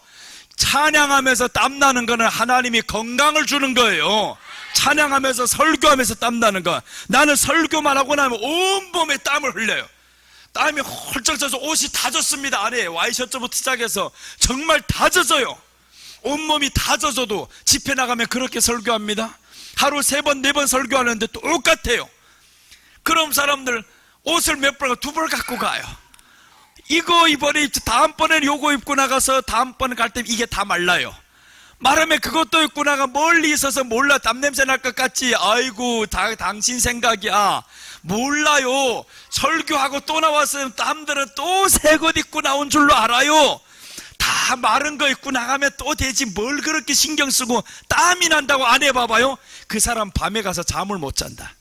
Speaker 1: 찬양하면서 땀 나는 거는 하나님이 건강을 주는 거예요. 찬양하면서 설교하면서 땀 나는 거, 나는 설교만 하고 나면 온몸에 땀을 흘려요. 땀이 홀쩍 젖어 옷이 다 젖습니다. 안에 와이셔츠부터 시작해서 정말 다 젖어요. 온몸이 다 젖어도 집회 나가면 그렇게 설교합니다. 하루 3번 4번 설교하는데 똑같아요. 그럼 사람들 옷을 몇 벌, 2벌 갖고 가요. 이거 이번에 입지, 다음번에는 요거 입고 나가서 다음번에 갈 때 이게 다 말라요. 마르면 그것도 입고 나가 멀리 있어서 몰라. 땀냄새 날 것 같지? 아이고 당신 생각이야. 몰라요. 설교하고 또 나왔으면 땀들은 또 새 것 입고 나온 줄로 알아요. 다 마른 거 입고 나가면 또 되지 뭘 그렇게 신경 쓰고 땀이 난다고 안 해봐봐요. 그 사람 밤에 가서 잠을 못 잔다.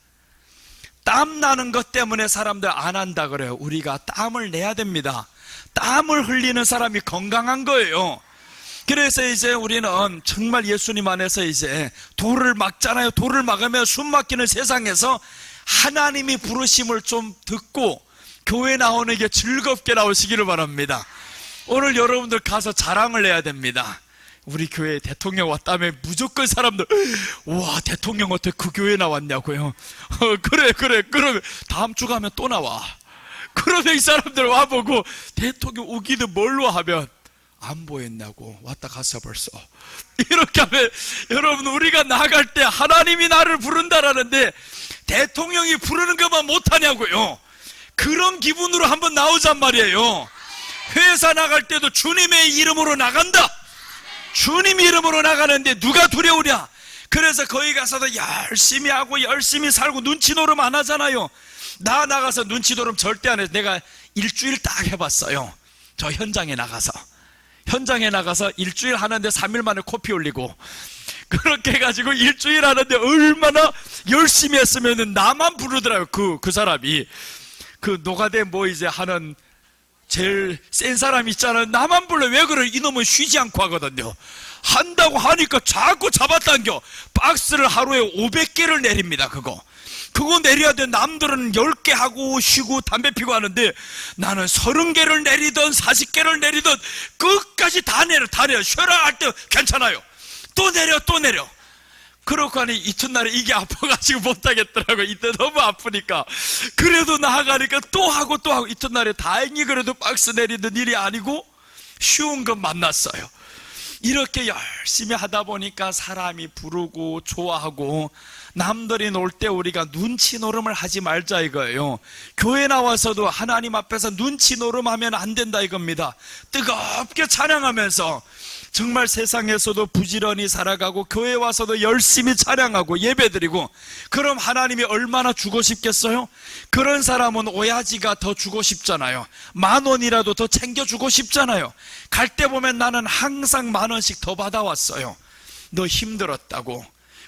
Speaker 1: 땀 나는 것 때문에 사람들 안 한다 그래요. 우리가 땀을 내야 됩니다. 땀을 흘리는 사람이 건강한 거예요. 그래서 이제 우리는 정말 예수님 안에서 이제 돌을 막잖아요. 돌을 막으면 숨 막히는 세상에서 하나님이 부르심을 좀 듣고 교회 나오는 게 즐겁게 나오시기를 바랍니다. 오늘 여러분들 가서 자랑을 해야 됩니다. 우리 교회 대통령 왔다며 무조건 사람들, 와 대통령 어떻게 그 교회 나왔냐고요. 그래 그러면 다음 주 가면 또 나와. 그러면 이 사람들 와보고 대통령 오기도 뭘로 하면 안 보였냐고. 왔다 갔어 벌써. 이렇게 하면 여러분, 우리가 나갈 때 하나님이 나를 부른다라는데 대통령이 부르는 것만 못하냐고요. 그런 기분으로 한번 나오잔 말이에요. 회사 나갈 때도 주님의 이름으로 나간다. 주님 이름으로 나가는데 누가 두려우냐. 그래서 거기 가서도 열심히 하고 열심히 살고 눈치 노름 안 하잖아요. 나 나가서 눈치 노름 절대 안 해서 내가 일주일 딱 해봤어요. 저 현장에 나가서 일주일 하는데 3일 만에 코피 올리고, 그렇게 해가지고 일주일 하는데 얼마나 열심히 했으면 나만 부르더라고요. 그 사람이 그 노가대 뭐 이제 하는 제일 센 사람 있잖아요. 나만 불러. 왜 그래? 이놈은 쉬지 않고 하거든요. 한다고 하니까 자꾸 잡아당겨. 박스를 하루에 500개를 내립니다. 그거 내려야 돼. 남들은 10개 하고 쉬고 담배 피고 하는데 나는 30개를 내리든 40개를 내리든 끝까지 다 내려. 쉬어라 할 때 괜찮아요. 또 내려. 그렇고 하니 이튿날에 이게 아파가지고 못하겠더라고요. 이때 너무 아프니까. 그래도 나아가니까 또 하고 이튿날에 다행히 그래도 박스 내리던 일이 아니고 쉬운 건 만났어요. 이렇게 열심히 하다 보니까 사람이 부르고 좋아하고, 남들이 놀 때 우리가 눈치 노름을 하지 말자 이거예요. 교회 나와서도 하나님 앞에서 눈치 노름하면 안 된다 이겁니다. 뜨겁게 찬양하면서 정말 세상에서도 부지런히 살아가고 교회 와서도 열심히 찬양하고 예배드리고, 그럼 하나님이 얼마나 주고 싶겠어요? 그런 사람은 오야지가 더 주고 싶잖아요. 10,000원이라도 더 챙겨주고 싶잖아요. 갈 때 보면 나는 항상 10,000원씩 더 받아왔어요. 너 힘들었다고.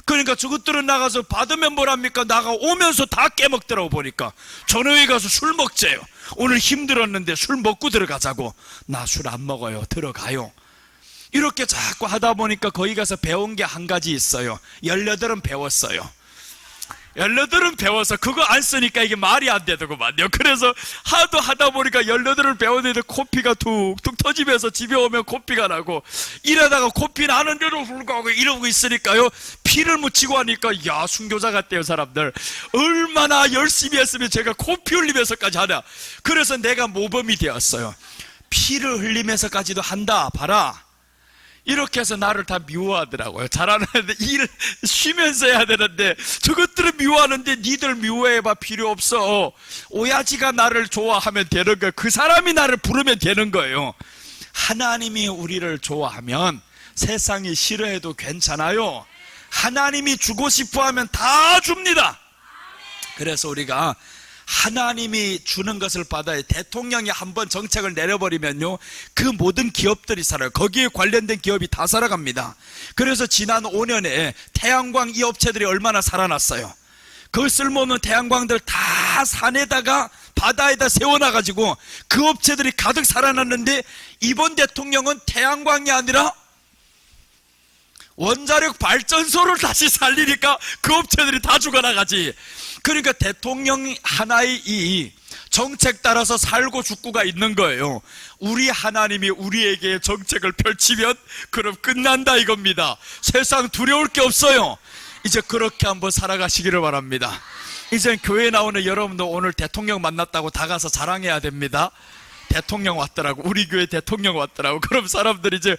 Speaker 1: 그러니까 저것들은 나가서 받으면 뭐랍니까? 나가오면서 다 깨먹더라고. 보니까 전회에 가서 술 먹재요. 오늘 힘들었는데 술 먹고 들어가자고. 나 술 안 먹어요. 들어가요. 이렇게 자꾸 하다 보니까 거기 가서 배운 게 한 가지 있어요. 18은 배웠어요. 18은 배워서 그거 안 쓰니까 이게 말이 안 되더구만요. 그래서 하도 하다 보니까 18을 배웠는데 코피가 툭툭 터지면서 집에 오면 코피가 나고, 이러다가 코피 나는데도 불구하고 이러고 있으니까요, 피를 묻히고 하니까 야 순교자 같대요. 사람들 얼마나 열심히 했으면 제가 코피 흘리면서까지 하냐. 그래서 내가 모범이 되었어요. 피를 흘리면서까지도 한다 봐라. 이렇게 해서 나를 다 미워하더라고요. 잘하는데 일을 쉬면서 해야 되는데 저것들은 미워하는데 니들 미워해봐 필요 없어. 오야지가 나를 좋아하면 되는 거예요. 그 사람이 나를 부르면 되는 거예요. 하나님이 우리를 좋아하면 세상이 싫어해도 괜찮아요. 하나님이 주고 싶어하면 다 줍니다. 그래서 우리가 하나님이 주는 것을 받아야, 대통령이 한번 정책을 내려버리면요, 그 모든 기업들이 살아요. 거기에 관련된 기업이 다 살아갑니다. 그래서 지난 5년에 태양광 이 업체들이 얼마나 살아났어요. 그 쓸모없는 태양광들 다 산에다가 바다에다 세워놔가지고 그 업체들이 가득 살아났는데, 이번 대통령은 태양광이 아니라 원자력 발전소를 다시 살리니까 그 업체들이 다 죽어나가지. 그러니까 대통령 하나의 이 정책 따라서 살고 죽고가 있는 거예요. 우리 하나님이 우리에게 정책을 펼치면 그럼 끝난다 이겁니다. 세상 두려울 게 없어요. 이제 그렇게 한번 살아가시기를 바랍니다. 이제 교회 나오는 여러분도 오늘 대통령 만났다고 다 가서 자랑해야 됩니다. 대통령 왔더라고, 우리 교회 대통령 왔더라고. 그럼 사람들이 이제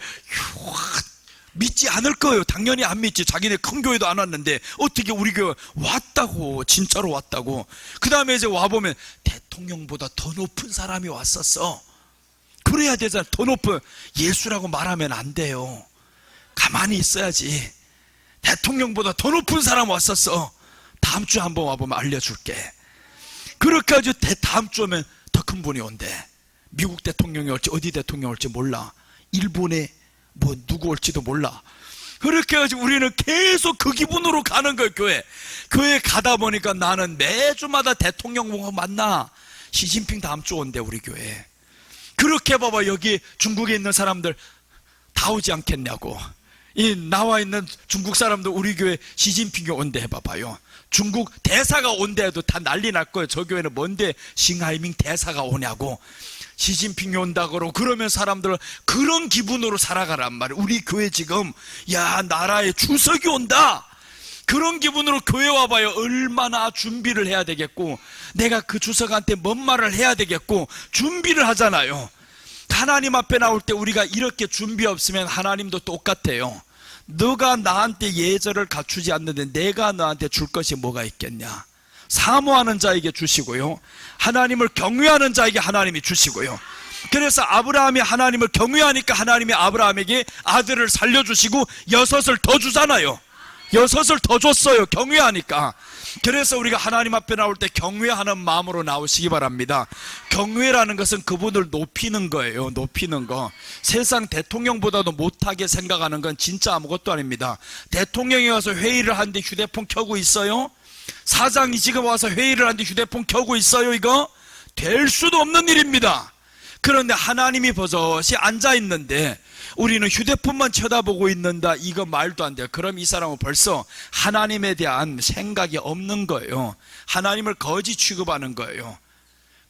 Speaker 1: 믿지 않을 거예요. 당연히 안 믿지. 자기네 큰 교회도 안 왔는데 어떻게 우리 교회 왔다고, 진짜로 왔다고. 그 다음에 이제 와보면 대통령보다 더 높은 사람이 왔었어. 그래야 되잖아. 더 높은, 예수라고 말하면 안 돼요. 가만히 있어야지. 대통령보다 더 높은 사람 왔었어. 다음 주에 한번 와보면 알려줄게. 그렇게 하죠. 다음 주 오면 더 큰 분이 온대. 미국 대통령이 올지 어디 대통령이 올지 몰라. 일본에 뭐 누구 올지도 몰라. 그렇게 해가지고 우리는 계속 그 기분으로 가는 거예요. 교회 가다 보니까 나는 매주마다 대통령 보고 만나. 시진핑 다음 주 온대 우리 교회. 그렇게 봐봐. 여기 중국에 있는 사람들 다 오지 않겠냐고. 이 나와 있는 중국 사람들 우리 교회 시진핑이 온대 해봐봐요. 중국 대사가 온대 해도 다 난리 날 거예요. 저 교회는 뭔데 싱하이밍 대사가 오냐고. 시진핑이 온다 그러고, 그러면 사람들은 그런 기분으로 살아가란 말이에요. 우리 교회 지금 야 나라의 주석이 온다, 그런 기분으로 교회 와봐요. 얼마나 준비를 해야 되겠고, 내가 그 주석한테 뭔 말을 해야 되겠고 준비를 하잖아요. 하나님 앞에 나올 때 우리가 이렇게 준비 없으면 하나님도 똑같아요. 너가 나한테 예절을 갖추지 않는데 내가 너한테 줄 것이 뭐가 있겠냐. 사모하는 자에게 주시고요, 하나님을 경외하는 자에게 하나님이 주시고요. 그래서 아브라함이 하나님을 경외하니까 하나님이 아브라함에게 아들을 살려주시고 6을 더 주잖아요. 6을 더 줬어요. 경외하니까. 그래서 우리가 하나님 앞에 나올 때 경외하는 마음으로 나오시기 바랍니다. 경외라는 것은 그분을 높이는 거예요. 높이는 거. 세상 대통령보다도 못하게 생각하는 건 진짜 아무것도 아닙니다. 대통령이 와서 회의를 하는데 휴대폰 켜고 있어요? 사장이 지금 와서 회의를 하는데 휴대폰 켜고 있어요? 이거 될 수도 없는 일입니다. 그런데 하나님이 버젓이 앉아있는데 우리는 휴대폰만 쳐다보고 있는다, 이거 말도 안 돼요. 그럼 이 사람은 벌써 하나님에 대한 생각이 없는 거예요. 하나님을 거지 취급하는 거예요.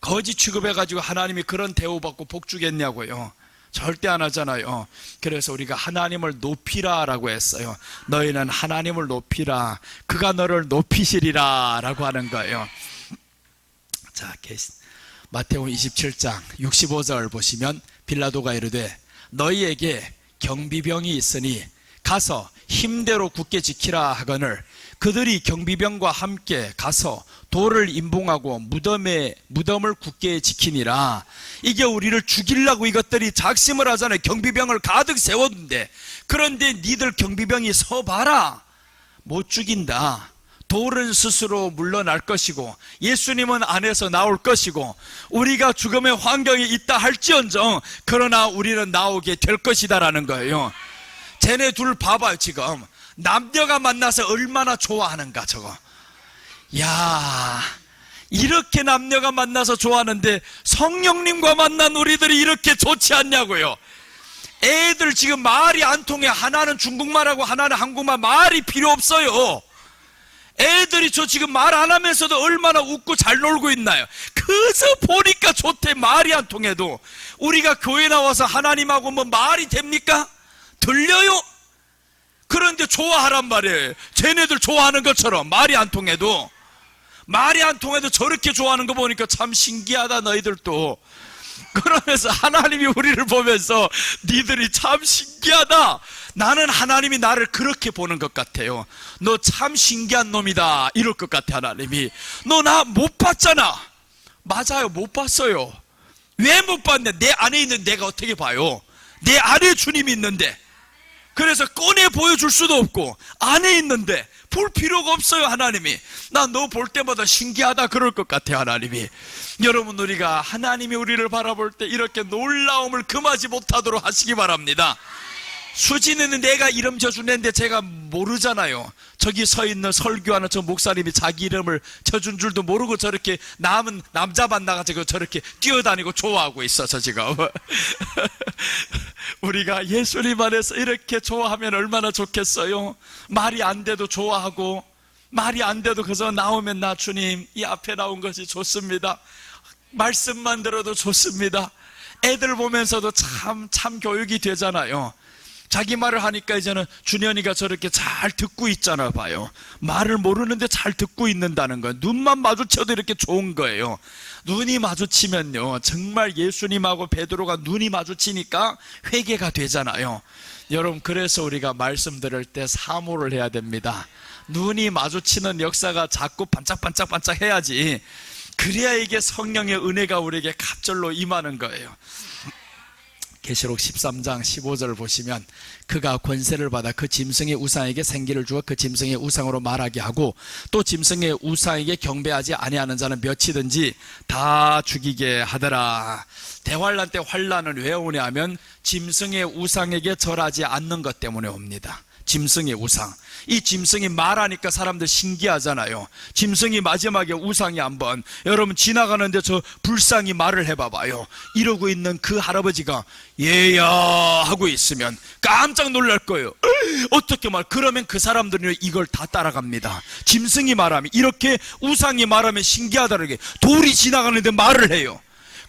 Speaker 1: 거지 취급해가지고 하나님이 그런 대우받고 복 주겠냐고요. 절대 안 하잖아요. 그래서 우리가 하나님을 높이라 라고 했어요. 너희는 하나님을 높이라, 그가 너를 높이시리라 라고 하는 거예요. 자, 마태복음 27장 65절 보시면, 빌라도가 이르되 너희에게 경비병이 있으니 가서 힘대로 굳게 지키라 하거늘, 그들이 경비병과 함께 가서 돌을 임봉하고 무덤을 굳게 지키니라. 이게 우리를 죽이려고 이것들이 작심을 하잖아요. 경비병을 가득 세웠는데, 그런데 니들 경비병이 서봐라, 못 죽인다. 돌은 스스로 물러날 것이고 예수님은 안에서 나올 것이고 우리가 죽음의 환경에 있다 할지언정 그러나 우리는 나오게 될 것이다 라는 거예요. 쟤네 둘 봐봐요. 지금 남녀가 만나서 얼마나 좋아하는가. 저거 야, 이렇게 남녀가 만나서 좋아하는데 성령님과 만난 우리들이 이렇게 좋지 않냐고요. 애들 지금 말이 안 통해. 하나는 중국말하고 하나는 한국말, 말이 필요 없어요. 애들이 저 지금 말 안 하면서도 얼마나 웃고 잘 놀고 있나요? 그저 보니까 좋대. 말이 안 통해도. 우리가 교회 나와서 하나님하고 뭐 말이 됩니까? 들려요? 그런데 좋아하란 말이에요. 쟤네들 좋아하는 것처럼. 말이 안 통해도 저렇게 좋아하는 거 보니까 참 신기하다 너희들도. 그러면서 하나님이 우리를 보면서 니들이 참 신기하다, 나는 하나님이 나를 그렇게 보는 것 같아요. 너 참 신기한 놈이다 이럴 것 같아. 하나님이 너 나 못 봤잖아. 맞아요, 못 봤어요. 왜 못 봤냐? 내 안에 있는 내가 어떻게 봐요? 내 안에 주님이 있는데, 그래서 꺼내 보여줄 수도 없고 안에 있는데 볼 필요가 없어요. 하나님이 나 너 볼 때마다 신기하다 그럴 것 같아요. 하나님이. 여러분, 우리가 하나님이 우리를 바라볼 때 이렇게 놀라움을 금하지 못하도록 하시기 바랍니다. 수진이는 내가 이름 져주는데 제가 모르잖아요. 저기 서 있는 설교하는 저 목사님이 자기 이름을 져준 줄도 모르고 저렇게 남은 남자 만나가지고 저렇게 뛰어다니고 좋아하고 있어서 지금. 우리가 예수님 안에서 이렇게 좋아하면 얼마나 좋겠어요. 말이 안 돼도 좋아하고, 말이 안 돼도 그저 나오면 나 주님 이 앞에 나온 것이 좋습니다. 말씀만 들어도 좋습니다. 애들 보면서도 참 교육이 되잖아요. 자기 말을 하니까 이제는 준현이가 저렇게 잘 듣고 있잖아 봐요. 말을 모르는데 잘 듣고 있는다는 건 눈만 마주쳐도 이렇게 좋은 거예요. 눈이 마주치면요, 정말 예수님하고 베드로가 눈이 마주치니까 회개가 되잖아요. 여러분, 그래서 우리가 말씀 들을 때 사모를 해야 됩니다. 눈이 마주치는 역사가 자꾸 반짝반짝 해야지, 그래야 이게 성령의 은혜가 우리에게 갑절로 임하는 거예요. 계시록 13장 15절 보시면, 그가 권세를 받아 그 짐승의 우상에게 생기를 주어 그 짐승의 우상으로 말하게 하고, 또 짐승의 우상에게 경배하지 아니하는 자는 몇이든지 다 죽이게 하더라. 대환란 때 환란은 왜 오냐 하면 짐승의 우상에게 절하지 않는 것 때문에 옵니다. 짐승의 우상. 이 짐승이 말하니까 사람들 신기하잖아요. 짐승이 마지막에 우상이 한번, 여러분 지나가는데 저 불상이 말을 해봐봐요. 이러고 있는 그 할아버지가 얘야 하고 있으면 깜짝 놀랄 거예요. 어떻게 말? 그러면 그 사람들은 이걸 다 따라갑니다. 짐승이 말하면, 이렇게 우상이 말하면 신기하다는 게, 돌이 지나가는데 말을 해요.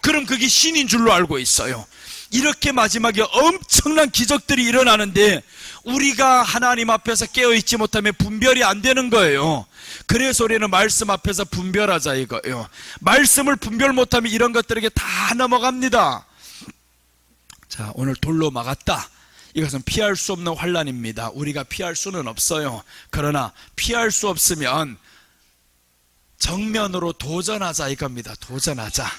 Speaker 1: 그럼 그게 신인 줄로 알고 있어요. 이렇게 마지막에 엄청난 기적들이 일어나는데 우리가 하나님 앞에서 깨어있지 못하면 분별이 안 되는 거예요. 그래서 우리는 말씀 앞에서 분별하자 이거예요. 말씀을 분별 못하면 이런 것들에게 다 넘어갑니다. 자, 오늘 돌로 막았다. 이것은 피할 수 없는 환란입니다. 우리가 피할 수는 없어요. 그러나 피할 수 없으면 정면으로 도전하자 이겁니다. 도전하자.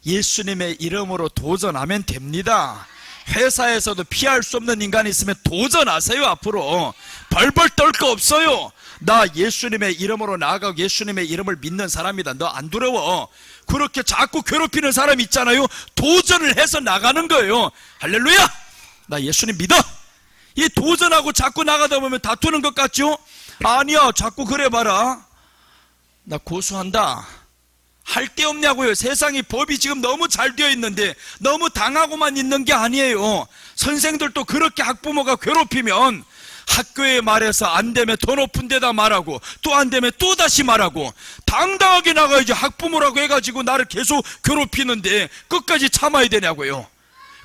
Speaker 1: 예수님의 이름으로 도전하면 됩니다. 회사에서도 피할 수 없는 인간이 있으면 도전하세요. 앞으로 벌벌 떨 거 없어요. 나 예수님의 이름으로 나아가고 예수님의 이름을 믿는 사람이다. 너 안 두려워. 그렇게 자꾸 괴롭히는 사람 있잖아요. 도전을 해서 나가는 거예요. 할렐루야. 나 예수님 믿어. 이 도전하고 자꾸 나가다 보면 다투는 것 같죠? 아니야, 자꾸 그래 봐라. 나 고소한다. 할 게 없냐고요. 세상이 법이 지금 너무 잘 되어 있는데 너무 당하고만 있는 게 아니에요. 선생들도 그렇게 학부모가 괴롭히면 학교에 말해서 안 되면 더 높은 데다 말하고, 또 안 되면 또 다시 말하고, 당당하게 나가야지. 학부모라고 해가지고 나를 계속 괴롭히는데 끝까지 참아야 되냐고요.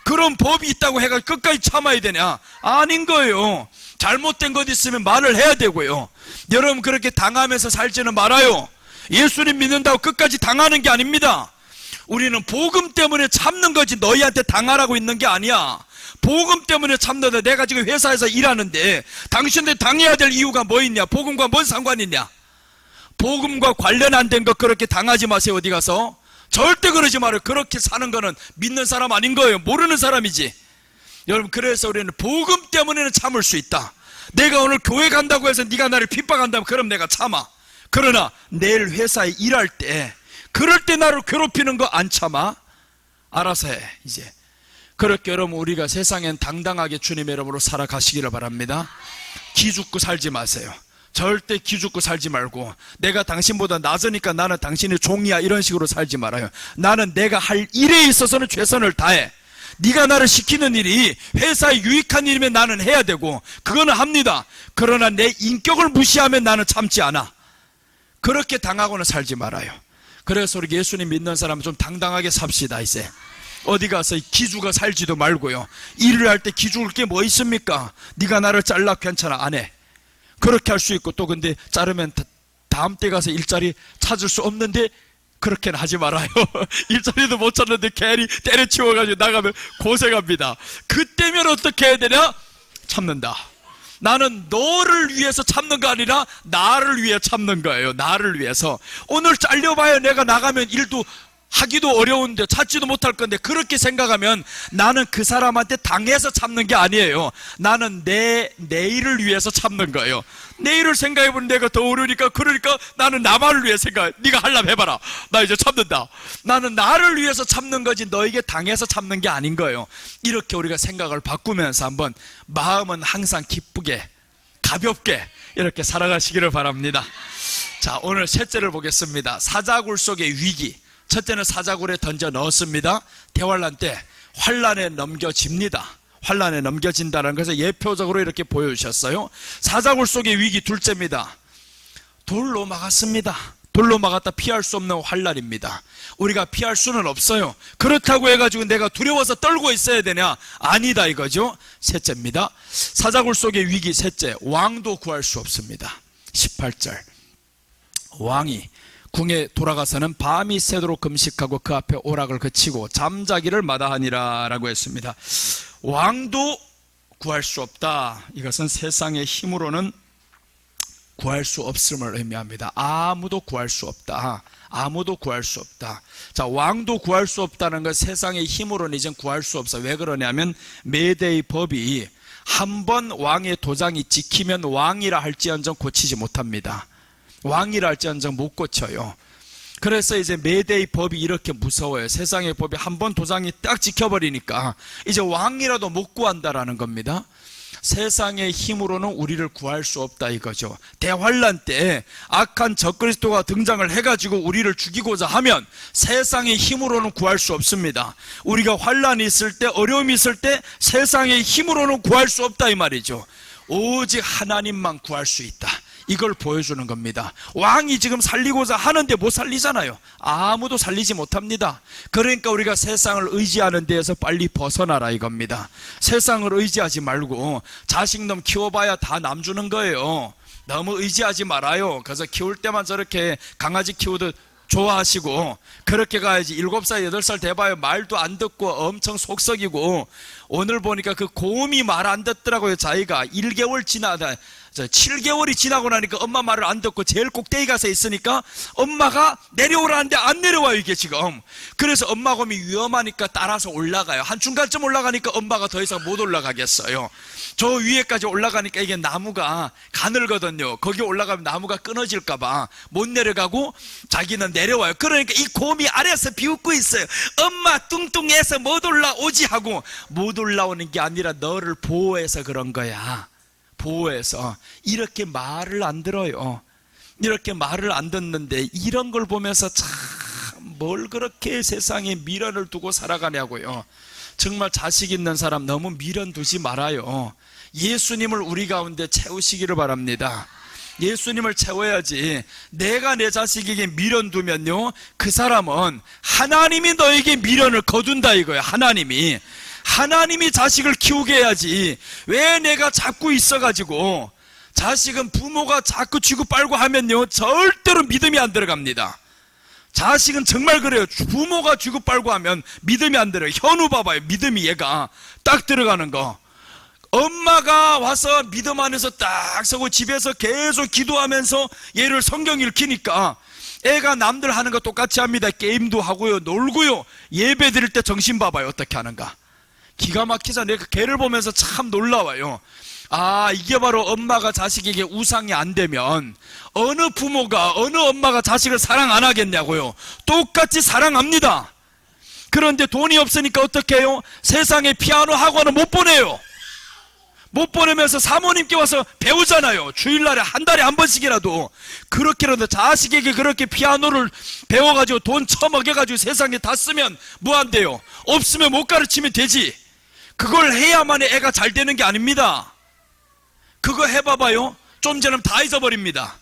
Speaker 1: 그런 법이 있다고 해가지고 끝까지 참아야 되냐? 아닌 거예요. 잘못된 것 있으면 말을 해야 되고요. 여러분, 그렇게 당하면서 살지는 말아요. 예수님 믿는다고 끝까지 당하는 게 아닙니다. 우리는 복음 때문에 참는 거지 너희한테 당하라고 있는 게 아니야. 복음 때문에 참는데, 내가 지금 회사에서 일하는데 당신들 당해야 될 이유가 뭐 있냐? 복음과 뭔 상관이 있냐? 복음과 관련 안 된 거 그렇게 당하지 마세요. 어디 가서 절대 그러지 말아요. 그렇게 사는 거는 믿는 사람 아닌 거예요. 모르는 사람이지. 여러분, 그래서 우리는 복음 때문에는 참을 수 있다. 내가 오늘 교회 간다고 해서 네가 나를 핍박한다면 그럼 내가 참아. 그러나 내일 회사에 일할 때, 그럴 때 나를 괴롭히는 거 안 참아? 알아서 해. 이제 그렇게 여러분, 우리가 세상엔 당당하게 주님의 이름으로 살아가시기를 바랍니다. 기죽고 살지 마세요. 절대 기죽고 살지 말고, 내가 당신보다 낮으니까 나는 당신의 종이야 이런 식으로 살지 말아요. 나는 내가 할 일에 있어서는 최선을 다해. 네가 나를 시키는 일이 회사에 유익한 일이면 나는 해야 되고, 그거는 합니다. 그러나 내 인격을 무시하면 나는 참지 않아. 그렇게 당하고는 살지 말아요. 그래서 우리 예수님 믿는 사람은 좀 당당하게 삽시다. 이제 어디 가서 기죽어 살지도 말고요. 일을 할 때 기죽을 게 뭐 있습니까? 네가 나를 잘라, 괜찮아, 안 해. 그렇게 할 수 있고, 또 근데 자르면 다음 때 가서 일자리 찾을 수 없는데 그렇게는 하지 말아요. 일자리도 못 찾는데 괜히 때려치워가지고 나가면 고생합니다. 그때면 어떻게 해야 되냐? 참는다. 나는 너를 위해서 참는 거 아니라 나를 위해 참는 거예요. 나를 위해서. 오늘 잘려봐야 내가 나가면 일도 하기도 어려운데 찾지도 못할 건데 그렇게 생각하면 나는 그 사람한테 당해서 참는 게 아니에요. 나는 내 내일을 위해서 참는 거예요. 내일을 생각해보면 내가 더 어려우니까, 그러니까 나는 나만을 위해 생각해. 네가 하려면 해봐라. 나 이제 참는다. 나는 나를 위해서 참는 거지 너에게 당해서 참는 게 아닌 거예요. 이렇게 우리가 생각을 바꾸면서 한번 마음은 항상 기쁘게 가볍게 이렇게 살아가시기를 바랍니다. 자, 오늘 셋째를 보겠습니다. 사자굴 속의 위기. 첫째는 사자굴에 던져 넣었습니다. 대환란 때 환란에 넘겨집니다. 환란에 넘겨진다는 것을 예표적으로 이렇게 보여주셨어요. 사자굴 속의 위기. 둘째입니다. 돌로 막았습니다. 돌로 막았다. 피할 수 없는 환란입니다. 우리가 피할 수는 없어요. 그렇다고 해가지고 내가 두려워서 떨고 있어야 되냐? 아니다 이거죠. 셋째입니다. 사자굴 속의 위기. 셋째, 왕도 구할 수 없습니다. 18절, 왕이 궁에 돌아가서는 밤이 새도록 금식하고 그 앞에 오락을 그치고 잠자기를 마다하니라 라고 했습니다. 왕도 구할 수 없다. 이것은 세상의 힘으로는 구할 수 없음을 의미합니다. 아무도 구할 수 없다. 아무도 구할 수 없다. 자, 왕도 구할 수 없다는 것, 세상의 힘으로는 이젠 구할 수 없어. 왜 그러냐면 메대의 법이 한번 왕의 도장이 찍히면 왕이라 할지언정 고치지 못합니다. 왕이라 할지언정 못 고쳐요. 그래서 이제 메대의 법이 이렇게 무서워요. 세상의 법이 한번 도장이 딱 찍혀버리니까 이제 왕이라도 못 구한다라는 겁니다. 세상의 힘으로는 우리를 구할 수 없다 이거죠. 대환란 때 악한 적그리스도가 등장을 해가지고 우리를 죽이고자 하면 세상의 힘으로는 구할 수 없습니다. 우리가 환란이 있을 때, 어려움이 있을 때 세상의 힘으로는 구할 수 없다 이 말이죠. 오직 하나님만 구할 수 있다. 이걸 보여주는 겁니다. 왕이 지금 살리고자 하는데 못 살리잖아요. 아무도 살리지 못합니다. 그러니까 우리가 세상을 의지하는 데에서 빨리 벗어나라 이겁니다. 세상을 의지하지 말고 자식놈 키워봐야 다 남 주는 거예요. 너무 의지하지 말아요. 그래서 키울 때만 저렇게 강아지 키우듯 좋아하시고 그렇게 가야지. 7살 8살 돼봐요 말도 안 듣고 엄청 속썩이고. 오늘 보니까 그 곰이 말 안 듣더라고요. 자기가 1개월 지나다 7개월이 지나고 나니까 엄마 말을 안 듣고 제일 꼭대기 가서 있으니까 엄마가 내려오라는데 안 내려와요 이게 지금. 그래서 엄마 곰이 위험하니까 따라서 올라가요. 한 중간쯤 올라가니까 엄마가 더 이상 못 올라가겠어요. 저 위에까지 올라가니까 이게 나무가 가늘거든요. 거기 올라가면 나무가 끊어질까봐 못 내려가고 자기는 내려와요. 그러니까 이 곰이 아래에서 비웃고 있어요. 엄마 뚱뚱해서 못 올라오지 하고. 못 올라오는 게 아니라 너를 보호해서 그런 거야. 보호해서. 이렇게 말을 안 들어요. 이렇게 말을 안 듣는데 이런 걸 보면서 참 뭘 그렇게 세상에 미련을 두고 살아가냐고요. 정말 자식 있는 사람 너무 미련 두지 말아요. 예수님을 우리 가운데 채우시기를 바랍니다. 예수님을 채워야지. 내가 내 자식에게 미련 두면요, 그 사람은 하나님이 너에게 미련을 거둔다 이거예요. 하나님이 자식을 키우게 해야지. 왜 내가 자꾸 있어가지고. 자식은 부모가 자꾸 쥐고 빨고 하면요 절대로 믿음이 안 들어갑니다. 자식은 정말 그래요. 부모가 쥐고 빨고 하면 믿음이 안 들어요. 현우 봐봐요. 믿음이 얘가 딱 들어가는 거. 엄마가 와서 믿음 안에서 딱 서고 집에서 계속 기도하면서 얘를 성경 읽히니까 애가 남들 하는 거 똑같이 합니다. 게임도 하고요, 놀고요. 예배 드릴 때 정신 봐봐요 어떻게 하는가. 기가 막히자. 내가 걔를 보면서 참 놀라워요. 아, 이게 바로 엄마가 자식에게 우상이 안 되면 어느 부모가, 어느 엄마가 자식을 사랑 안 하겠냐고요. 똑같이 사랑합니다. 그런데 돈이 없으니까 어떻게 해요? 세상에 피아노 학원을 못 보내요. 못 보내면서 사모님께 와서 배우잖아요. 주일날에 한 달에 한 번씩이라도. 그렇게라도 자식에게 그렇게 피아노를 배워가지고 돈 처먹여가지고 세상에 다 쓰면 뭐 안 돼요? 없으면 못 가르치면 되지. 그걸 해야만 애가 잘 되는 게 아닙니다. 그거 해봐봐요. 좀 전에 다 잊어버립니다.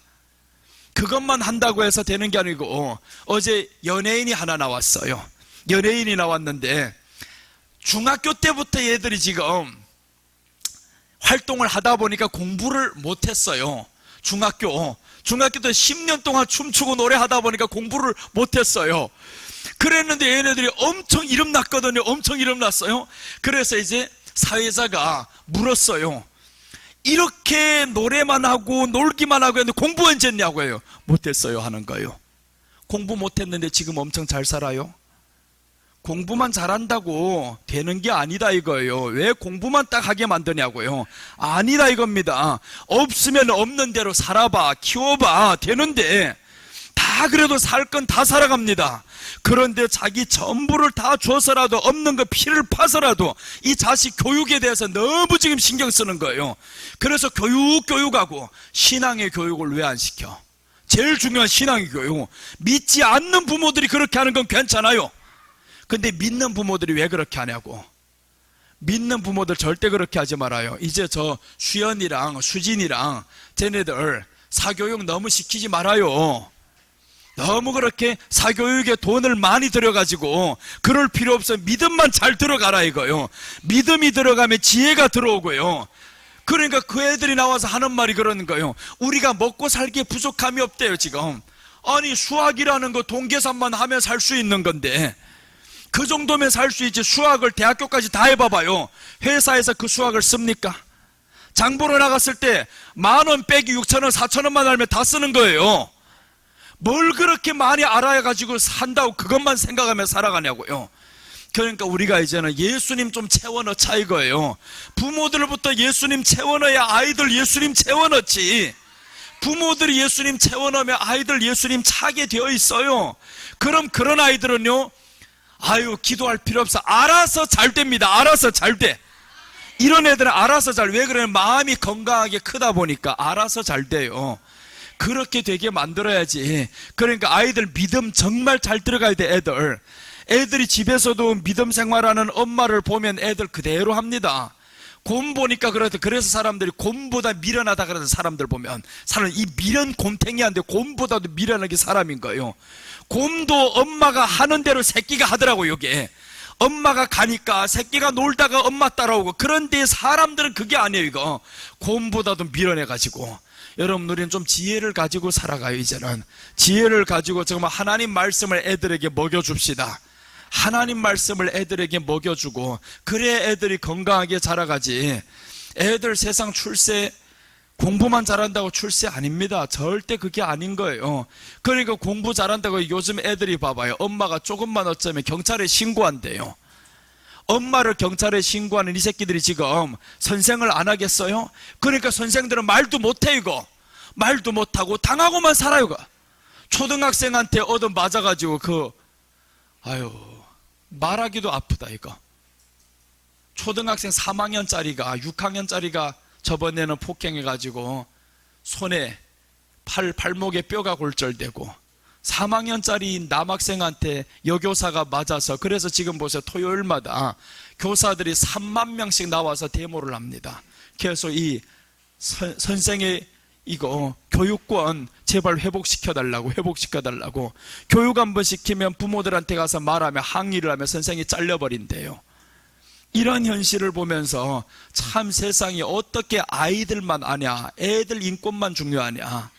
Speaker 1: 그것만 한다고 해서 되는 게 아니고, 어제 연예인이 하나 나왔어요. 연예인이 나왔는데 중학교 때부터 얘들이 지금 활동을 하다 보니까 공부를 못했어요. 중학교 때 10년 동안 춤추고 노래하다 보니까 공부를 못했어요. 그랬는데 얘네들이 엄청 이름 났거든요. 엄청 이름 났어요. 그래서 이제 사회자가 물었어요. 이렇게 노래만 하고 놀기만 하고 했는데 공부 언제 했냐고 해요. 못했어요 하는 거예요. 공부 못했는데 지금 엄청 잘 살아요? 공부만 잘한다고 되는 게 아니다 이거예요. 왜 공부만 딱 하게 만드냐고요. 아니다 이겁니다. 없으면 없는 대로 살아봐, 키워봐, 되는데 다 그래도 살 건 다 살아갑니다. 그런데 자기 전부를 다 줘서라도 없는 거 피를 파서라도 이 자식 교육에 대해서 너무 지금 신경 쓰는 거예요. 그래서 교육하고 신앙의 교육을 왜 안 시켜? 제일 중요한 신앙의 교육. 믿지 않는 부모들이 그렇게 하는 건 괜찮아요. 근데 믿는 부모들이 왜 그렇게 하냐고. 믿는 부모들 절대 그렇게 하지 말아요. 이제 저 수연이랑 수진이랑 쟤네들 사교육 너무 시키지 말아요. 너무 그렇게 사교육에 돈을 많이 들여가지고 그럴 필요 없어. 믿음만 잘 들어가라 이거요. 믿음이 들어가면 지혜가 들어오고요. 그러니까 그 애들이 나와서 하는 말이 그러는 거예요. 우리가 먹고 살기에 부족함이 없대요 지금. 아니 수학이라는 거 동계산만 하면 살 수 있는 건데 그 정도면 살 수 있지. 수학을 대학교까지 다 해봐봐요. 회사에서 그 수학을 씁니까? 장보러 나갔을 때 10,000원 빼기 6,000원 4,000원만 알면 다 쓰는 거예요. 뭘 그렇게 많이 알아가지고 산다고 그것만 생각하며 살아가냐고요. 그러니까 우리가 이제는 예수님 좀 채워넣자 이거예요. 부모들부터 예수님 채워넣어야 아이들 예수님 채워넣지. 부모들이 예수님 채워넣으면 아이들 예수님 차게 되어 있어요. 그럼 그런 아이들은요, 아유 기도할 필요 없어. 알아서 잘 됩니다. 알아서 잘 돼. 이런 애들은 알아서 잘. 왜 그래요? 마음이 건강하게 크다 보니까 알아서 잘 돼요. 그렇게 되게 만들어야지. 그러니까 아이들 믿음 정말 잘 들어가야 돼. 애들이 집에서도 믿음 생활하는 엄마를 보면 애들 그대로 합니다. 곰 보니까 그래서 사람들이 곰보다 미련하다 그래서 사람들 보면 사람 이 미련 곰탱이한데 곰보다도 미련한 게 사람인 거예요. 곰도 엄마가 하는 대로 새끼가 하더라고요. 이게 엄마가 가니까 새끼가 놀다가 엄마 따라오고. 그런데 사람들은 그게 아니에요. 이거 곰보다도 미련해가지고. 여러분 우리는 좀 지혜를 가지고 살아가요. 이제는 지혜를 가지고 정말 하나님 말씀을 애들에게 먹여줍시다. 하나님 말씀을 애들에게 먹여주고 그래 애들이 건강하게 자라가지. 애들 세상 출세 공부만 잘한다고 출세 아닙니다. 절대 그게 아닌 거예요. 그러니까 공부 잘한다고 요즘 애들이 봐봐요. 엄마가 조금만 어쩌면 경찰에 신고한대요. 엄마를 경찰에 신고하는 이 새끼들이 지금 선생을 안 하겠어요? 그러니까 선생들은 말도 못해 이거. 말도 못하고 당하고만 살아요. 초등학생한테 얻어 맞아가지고 아유 말하기도 아프다 이거. 초등학생 3학년짜리가 6학년짜리가 저번에는 폭행해가지고 손에 발목에 뼈가 골절되고 3학년짜리 남학생한테 여교사가 맞아서 그래서 지금 보세요. 토요일마다 교사들이 3만 명씩 나와서 데모를 합니다. 그래서 이 선생의 이거 교육권 제발 회복시켜달라고 교육 한번 시키면 부모들한테 가서 말하면 항의를 하면 선생이 잘려버린대요. 이런 현실을 보면서 참 세상이 어떻게 아이들만 아냐, 애들 인권만 중요하냐.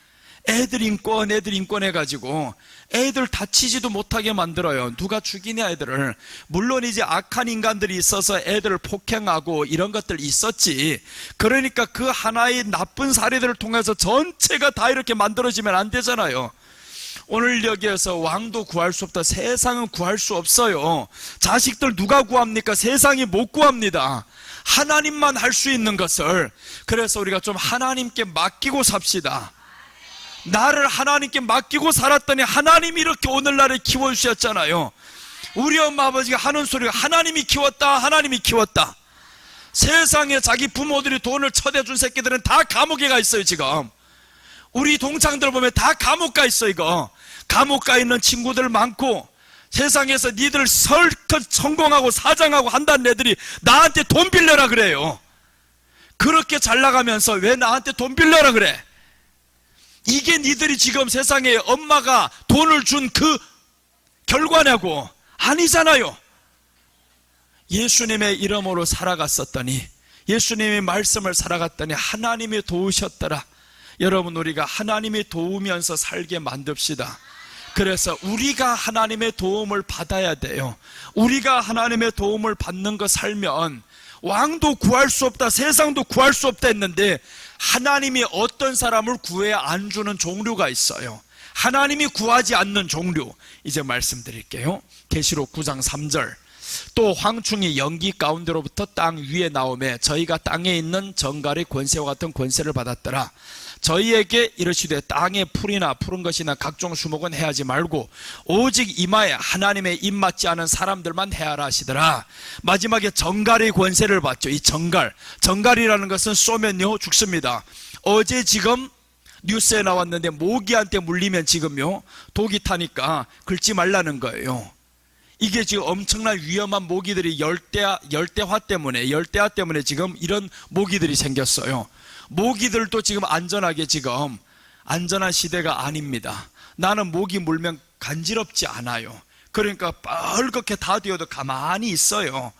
Speaker 1: 애들 인권 해가지고 애들 다치지도 못하게 만들어요. 누가 죽이냐 애들을. 물론 이제 악한 인간들이 있어서 애들을 폭행하고 이런 것들 있었지. 그러니까 그 하나의 나쁜 사례들을 통해서 전체가 다 이렇게 만들어지면 안 되잖아요. 오늘 여기에서 왕도 구할 수 없다. 세상은 구할 수 없어요. 자식들 누가 구합니까? 세상이 못 구합니다. 하나님만 할 수 있는 것을. 그래서 우리가 좀 하나님께 맡기고 삽시다. 나를 하나님께 맡기고 살았더니 하나님이 이렇게 오늘날에 키워주셨잖아요. 우리 엄마 아버지가 하는 소리가 하나님이 키웠다. 세상에 자기 부모들이 돈을 쳐대준 새끼들은 다 감옥에 가 있어요. 지금 우리 동창들 보면 다 감옥 가 있어. 이거 감옥 가 있는 친구들 많고 세상에서 니들 설컷 성공하고 사장하고 한다는 애들이 나한테 돈 빌려라 그래요. 그렇게 잘 나가면서 왜 나한테 돈 빌려라 그래? 이게 니들이 지금 세상에 엄마가 돈을 준 그 결과냐고. 아니잖아요. 예수님의 이름으로 살아갔었더니 예수님의 말씀을 살아갔더니 하나님이 도우셨더라. 여러분 우리가 하나님이 도우면서 살게 만듭시다. 그래서 우리가 하나님의 도움을 받아야 돼요. 우리가 하나님의 도움을 받는 거 살면 왕도 구할 수 없다, 세상도 구할 수 없다 했는데 하나님이 어떤 사람을 구해 안 주는 종류가 있어요. 하나님이 구하지 않는 종류 이제 말씀드릴게요. 계시록 9장 3절. 또 황충이 연기 가운데로부터 땅 위에 나오매 저희가 땅에 있는 정갈의 권세와 같은 권세를 받았더라. 저희에게 이르시되 땅의 풀이나 푸른 것이나 각종 수목은 해하지 말고 오직 이마에 하나님의 입맞지 않은 사람들만 해하라 하시더라. 마지막에 정갈의 권세를 받죠. 이 정갈이라는 것은 쏘면요 죽습니다. 어제 지금 뉴스에 나왔는데 모기한테 물리면 지금요 독이 타니까 긁지 말라는 거예요. 이게 지금 엄청난 위험한 모기들이 열대화 때문에 지금 이런 모기들이 생겼어요. 모기들도 지금 안전한 시대가 아닙니다. 나는 모기 물면 간지럽지 않아요. 그러니까 빨갛게 다 되어도 가만히 있어요.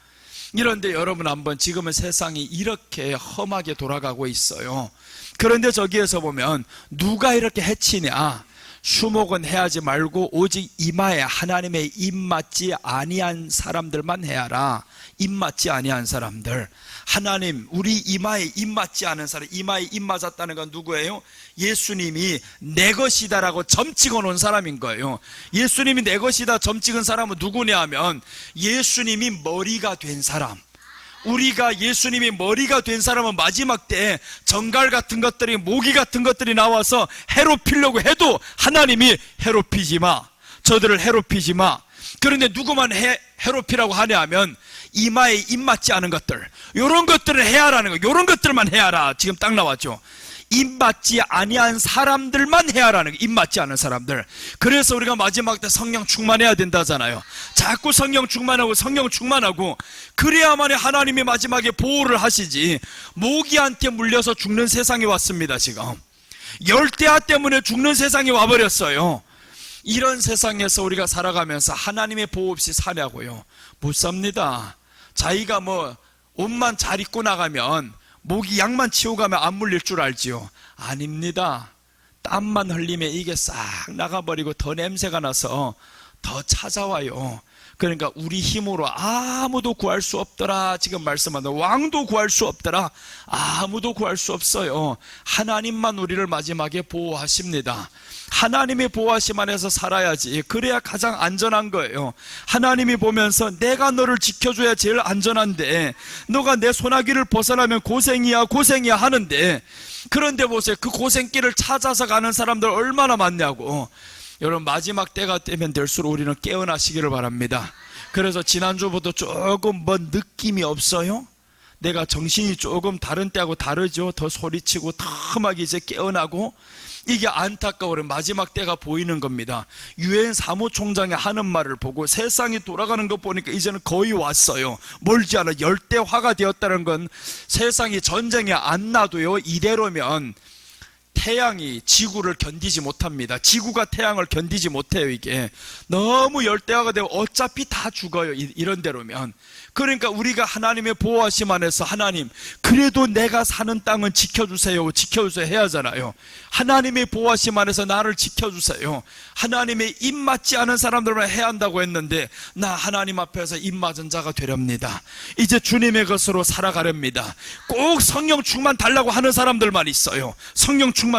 Speaker 1: 이런데 여러분 한번 지금은 세상이 이렇게 험하게 돌아가고 있어요. 그런데 저기에서 보면 누가 이렇게 해치냐? 수목은 해하지 말고 오직 이마에 하나님의 입맞지 아니한 사람들만 해하라. 입맞지 아니한 사람들. 하나님 우리 이마에 입맞지 않은 사람, 이마에 입맞았다는 건 누구예요? 예수님이 내 것이다라고 점 찍어 놓은 사람인 거예요. 예수님이 내 것이다 점 찍은 사람은 누구냐 하면 예수님이 머리가 된 사람. 우리가 예수님이 머리가 된 사람은 마지막 때에 정갈 같은 것들이 모기 같은 것들이 나와서 해롭히려고 해도 하나님이 해롭히지 마, 저들을 해롭히지 마. 그런데 누구만 해롭히라고 하냐 하면 이마에 입맞지 않은 것들, 이런 것들을 해야라는 거. 이런 것들만 해야라. 지금 딱 나왔죠. 입맞지 아니한 사람들만 해야라는 거. 입맞지 않은 사람들. 그래서 우리가 마지막 때 성령 충만해야 된다잖아요. 자꾸 성령 충만하고 그래야만이 하나님이 마지막에 보호를 하시지. 모기한테 물려서 죽는 세상이 왔습니다. 지금 열대야 때문에 죽는 세상이 와버렸어요. 이런 세상에서 우리가 살아가면서 하나님의 보호 없이 사냐고요? 못 삽니다. 자기가 옷만 잘 입고 나가면 모기 약만 치고 가면 안 물릴 줄 알지요? 아닙니다. 땀만 흘리면 이게 싹 나가버리고 더 냄새가 나서 더 찾아와요. 그러니까 우리 힘으로 아무도 구할 수 없더라. 지금 말씀하는 왕도 구할 수 없더라. 아무도 구할 수 없어요. 하나님만 우리를 마지막에 보호하십니다. 하나님의 보호하심 안에서 살아야지. 그래야 가장 안전한 거예요. 하나님이 보면서 내가 너를 지켜줘야 제일 안전한데 너가 내 소나기를 벗어나면 고생이야 하는데, 그런데 보세요. 그 고생길을 찾아서 가는 사람들 얼마나 많냐고. 여러분 마지막 때가 되면 될수록 우리는 깨어나시기를 바랍니다. 그래서 지난주부터 조금 느낌이 없어요? 내가 정신이 조금 다른 때하고 다르죠. 더 소리치고 더 막 이제 깨어나고. 이게 안타까워요. 마지막 때가 보이는 겁니다. 유엔 사무총장이 하는 말을 보고 세상이 돌아가는 거 보니까 이제는 거의 왔어요. 멀지 않아. 열대화가 되었다는 건 세상이 전쟁이 안 나도요, 이대로면 태양이 지구를 견디지 못합니다. 지구가 태양을 견디지 못해요. 이게 너무 열대화가 되고 어차피 다 죽어요. 이런 대로면. 그러니까 우리가 하나님의 보호하심 안에서 하나님 그래도 내가 사는 땅은 지켜주세요 해야 하잖아요. 하나님의 보호하심 안에서 나를 지켜주세요. 하나님의 입맞지 않은 사람들만 해야 한다고 했는데 나 하나님 앞에서 입맞은 자가 되렵니다. 이제 주님의 것으로 살아가렵니다. 꼭 성령 충만 달라고 하는 사람들만 있어요. 성령 충만.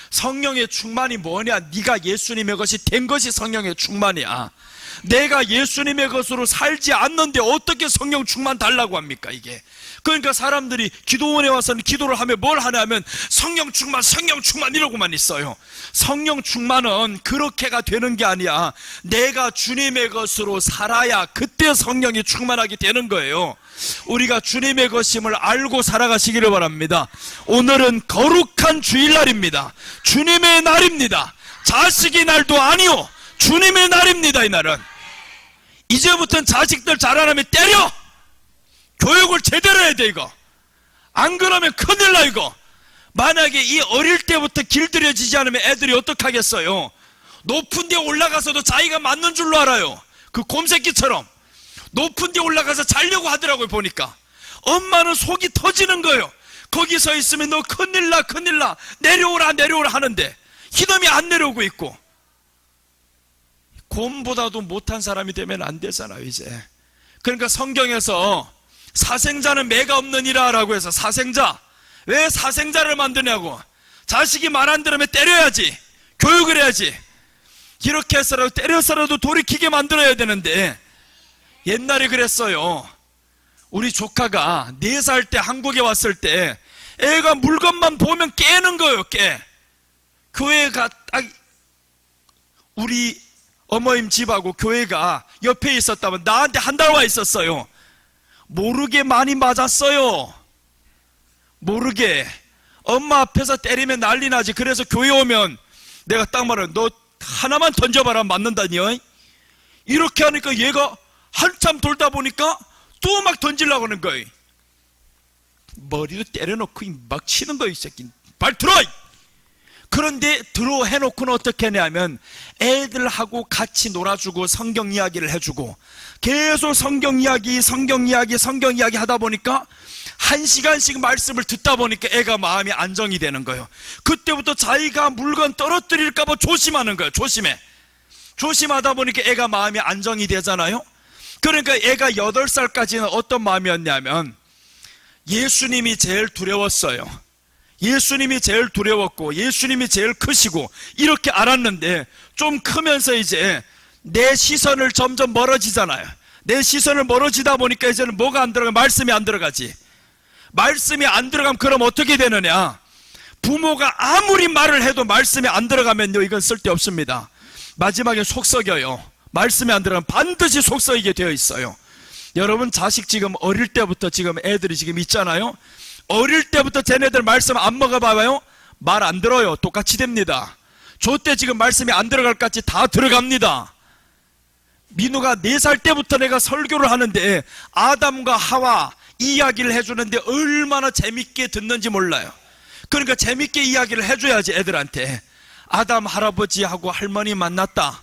Speaker 1: 성령의 충만이 뭐냐? 네가 예수님의 것이 된 것이 성령의 충만이야. 내가 예수님의 것으로 살지 않는데 어떻게 성령 충만 달라고 합니까? 이게 그러니까 사람들이 기도원에 와서는 기도를 하면 뭘 하냐면 성령 충만 이러고만 있어요. 성령 충만은 그렇게가 되는 게 아니야. 내가 주님의 것으로 살아야 그때 성령이 충만하게 되는 거예요. 우리가 주님의 것임을 알고 살아가시기를 바랍니다. 오늘은 거룩한 주일날입니다. 주님의 날입니다. 자식의 날도 아니요, 주님의 날입니다. 이 날은 이제부터는 자식들 자라나면 때려. 교육을 제대로 해야 돼. 이거 안 그러면 큰일 나. 이거 만약에 이 어릴 때부터 길들여지지 않으면 애들이 어떡하겠어요? 높은 데 올라가서도 자기가 맞는 줄로 알아요. 그 곰새끼처럼 높은 데 올라가서 자려고 하더라고요. 보니까 엄마는 속이 터지는 거예요. 거기 서 있으면 너 큰일 나 내려오라 하는데 이놈이 안 내려오고 있고. 곰보다도 못한 사람이 되면 안 되잖아요. 이제 그러니까 성경에서 사생자는 매가 없느니라 라고 해서 사생자, 왜 사생자를 만드냐고. 자식이 말 안 들으면 때려야지. 교육을 해야지. 이렇게 해서라도 때려서라도 돌이키게 만들어야 되는데, 옛날에 그랬어요. 우리 조카가 4살 때 한국에 왔을 때 애가 물건만 보면 깨는 거예요. 교회가 딱 우리 어머님 집하고 교회가 옆에 있었다면 나한테 한 달 와 있었어요. 모르게 많이 맞았어요. 모르게. 엄마 앞에서 때리면 난리 나지. 그래서 교회 오면 내가 딱 말해, 너 하나만 던져봐라, 맞는다니요. 이렇게 하니까 얘가 한참 돌다 보니까 또 막 던지려고 하는 거예요. 머리도 때려놓고 막 치는 거예요. 이 새끼 발 들어! 그런데 들어 해놓고는 어떻게 하냐면 애들하고 같이 놀아주고 성경 이야기를 해주고 계속 성경 이야기 하다 보니까 1시간씩 말씀을 듣다 보니까 애가 마음이 안정이 되는 거예요. 그때부터 자기가 물건 떨어뜨릴까 봐 조심하는 거예요. 조심하다 보니까 애가 마음이 안정이 되잖아요. 그러니까 애가 8살까지는 어떤 마음이었냐면 예수님이 제일 두려웠어요. 예수님이 제일 두려웠고 예수님이 제일 크시고 이렇게 알았는데, 좀 크면서 이제 내 시선을 점점 멀어지잖아요. 내 시선을 멀어지다 보니까 이제는 뭐가 안 들어가? 말씀이 안 들어가지. 말씀이 안 들어가면 그럼 어떻게 되느냐? 부모가 아무리 말을 해도 말씀이 안 들어가면요, 이건 쓸데없습니다. 마지막에 속 썩여요. 말씀이 안 들어가면 반드시 속 썩이게 되어 있어요. 여러분 자식 지금 어릴 때부터 지금 애들이 지금 있잖아요. 어릴 때부터 쟤네들 말씀 안 먹어봐봐요. 말 안 들어요. 똑같이 됩니다. 저 때 지금 말씀이 안 들어갈 것 같이 다 들어갑니다. 민우가 4살 때부터 내가 설교를 하는데 아담과 하와 이야기를 해주는데 얼마나 재밌게 듣는지 몰라요. 그러니까 재밌게 이야기를 해줘야지 애들한테. 아담 할아버지하고 할머니 만났다,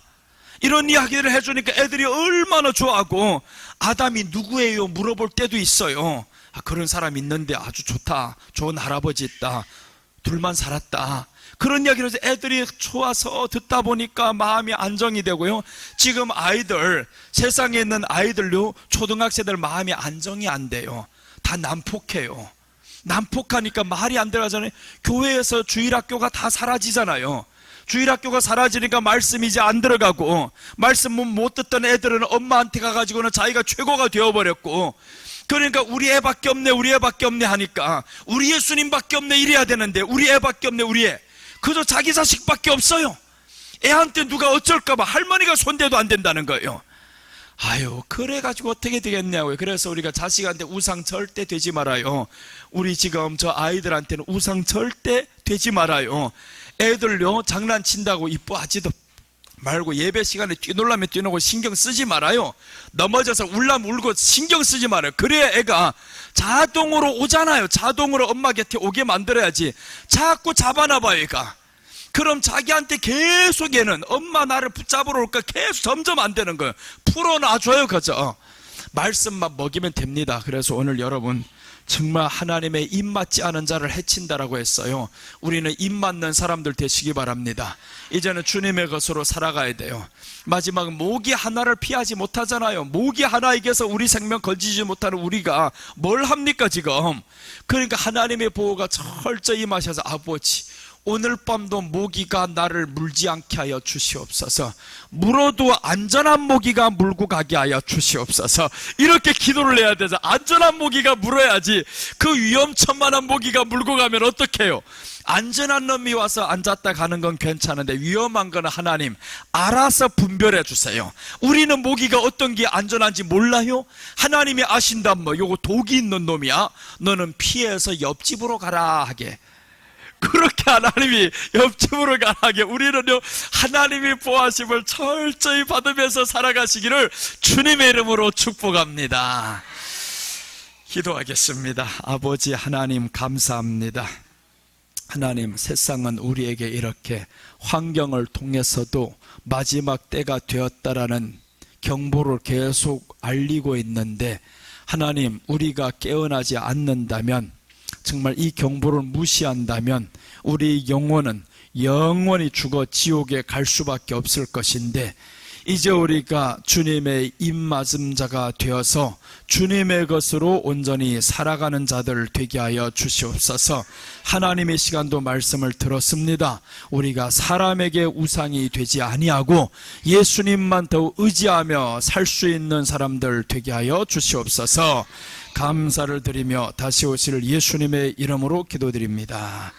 Speaker 1: 이런 이야기를 해주니까 애들이 얼마나 좋아하고, 아담이 누구예요? 물어볼 때도 있어요. 그런 사람 있는데 아주 좋다, 좋은 할아버지 있다, 둘만 살았다, 그런 이야기를 해서 애들이 좋아서 듣다 보니까 마음이 안정이 되고요. 지금 아이들, 세상에 있는 아이들요, 초등학생들 마음이 안정이 안 돼요. 다 난폭해요. 난폭하니까 말이 안 들어가잖아요. 교회에서 주일학교가 다 사라지잖아요. 주일학교가 사라지니까 말씀이 이제 안 들어가고, 말씀 못 듣던 애들은 엄마한테 가가지고는 자기가 최고가 되어버렸고, 그러니까 우리 애밖에 없네 하니까 우리 예수님밖에 없네 이래야 되는데 우리 애밖에 없네, 우리 애. 그저 자기 자식밖에 없어요. 애한테 누가 어쩔까봐 할머니가 손대도 안 된다는 거예요. 아유, 그래가지고 어떻게 되겠냐고요. 그래서 우리가 자식한테 우상 절대 되지 말아요. 우리 지금 저 아이들한테는 우상 절대 되지 말아요. 애들요, 장난친다고 이뻐하지도 말고 예배 시간에 뛰놀라면 뛰놀고 신경 쓰지 말아요. 넘어져서 울라면 울고 신경 쓰지 말아요. 그래야 애가 자동으로 오잖아요. 자동으로 엄마 곁에 오게 만들어야지. 자꾸 잡아놔봐요, 애가. 그럼 자기한테 계속 얘는 엄마 나를 붙잡으러 올까 계속 점점 안 되는 거예요. 풀어놔줘요, 그죠? 말씀만 먹이면 됩니다. 그래서 오늘 여러분, 정말 하나님의 입 맞지 않은 자를 해친다라고 했어요. 우리는 입 맞는 사람들 되시기 바랍니다. 이제는 주님의 것으로 살아가야 돼요. 마지막은 모기 하나를 피하지 못하잖아요. 모기 하나에게서 우리 생명 걸리지 못하는 우리가 뭘 합니까 지금? 그러니까 하나님의 보호가 철저히 임하셔서, 아버지 오늘 밤도 모기가 나를 물지 않게 하여 주시옵소서. 물어도 안전한 모기가 물고 가게 하여 주시옵소서. 이렇게 기도를 해야 되죠. 안전한 모기가 물어야지. 그 위험천만한 모기가 물고 가면 어떡해요? 안전한 놈이 와서 앉았다 가는 건 괜찮은데 위험한 건 하나님 알아서 분별해 주세요. 우리는 모기가 어떤 게 안전한지 몰라요? 하나님이 아신단 뭐 요거 독이 있는 놈이야, 너는 피해서 옆집으로 가라 하게. 그렇게 하나님이 옆집으로 가라게 우리는요, 하나님이 보호하심을 철저히 받으면서 살아가시기를 주님의 이름으로 축복합니다. 기도하겠습니다. 아버지 하나님 감사합니다. 하나님, 세상은 우리에게 이렇게 환경을 통해서도 마지막 때가 되었다라는 경보를 계속 알리고 있는데, 하나님 우리가 깨어나지 않는다면, 정말 이 경보를 무시한다면 우리 영혼은 영원히 죽어 지옥에 갈 수밖에 없을 것인데, 이제 우리가 주님의 입맞음자가 되어서 주님의 것으로 온전히 살아가는 자들 되게 하여 주시옵소서. 하나님의 시간도 말씀을 들었습니다. 우리가 사람에게 우상이 되지 아니하고 예수님만 더 의지하며 살 수 있는 사람들 되게 하여 주시옵소서. 감사를 드리며 다시 오실 예수님의 이름으로 기도드립니다.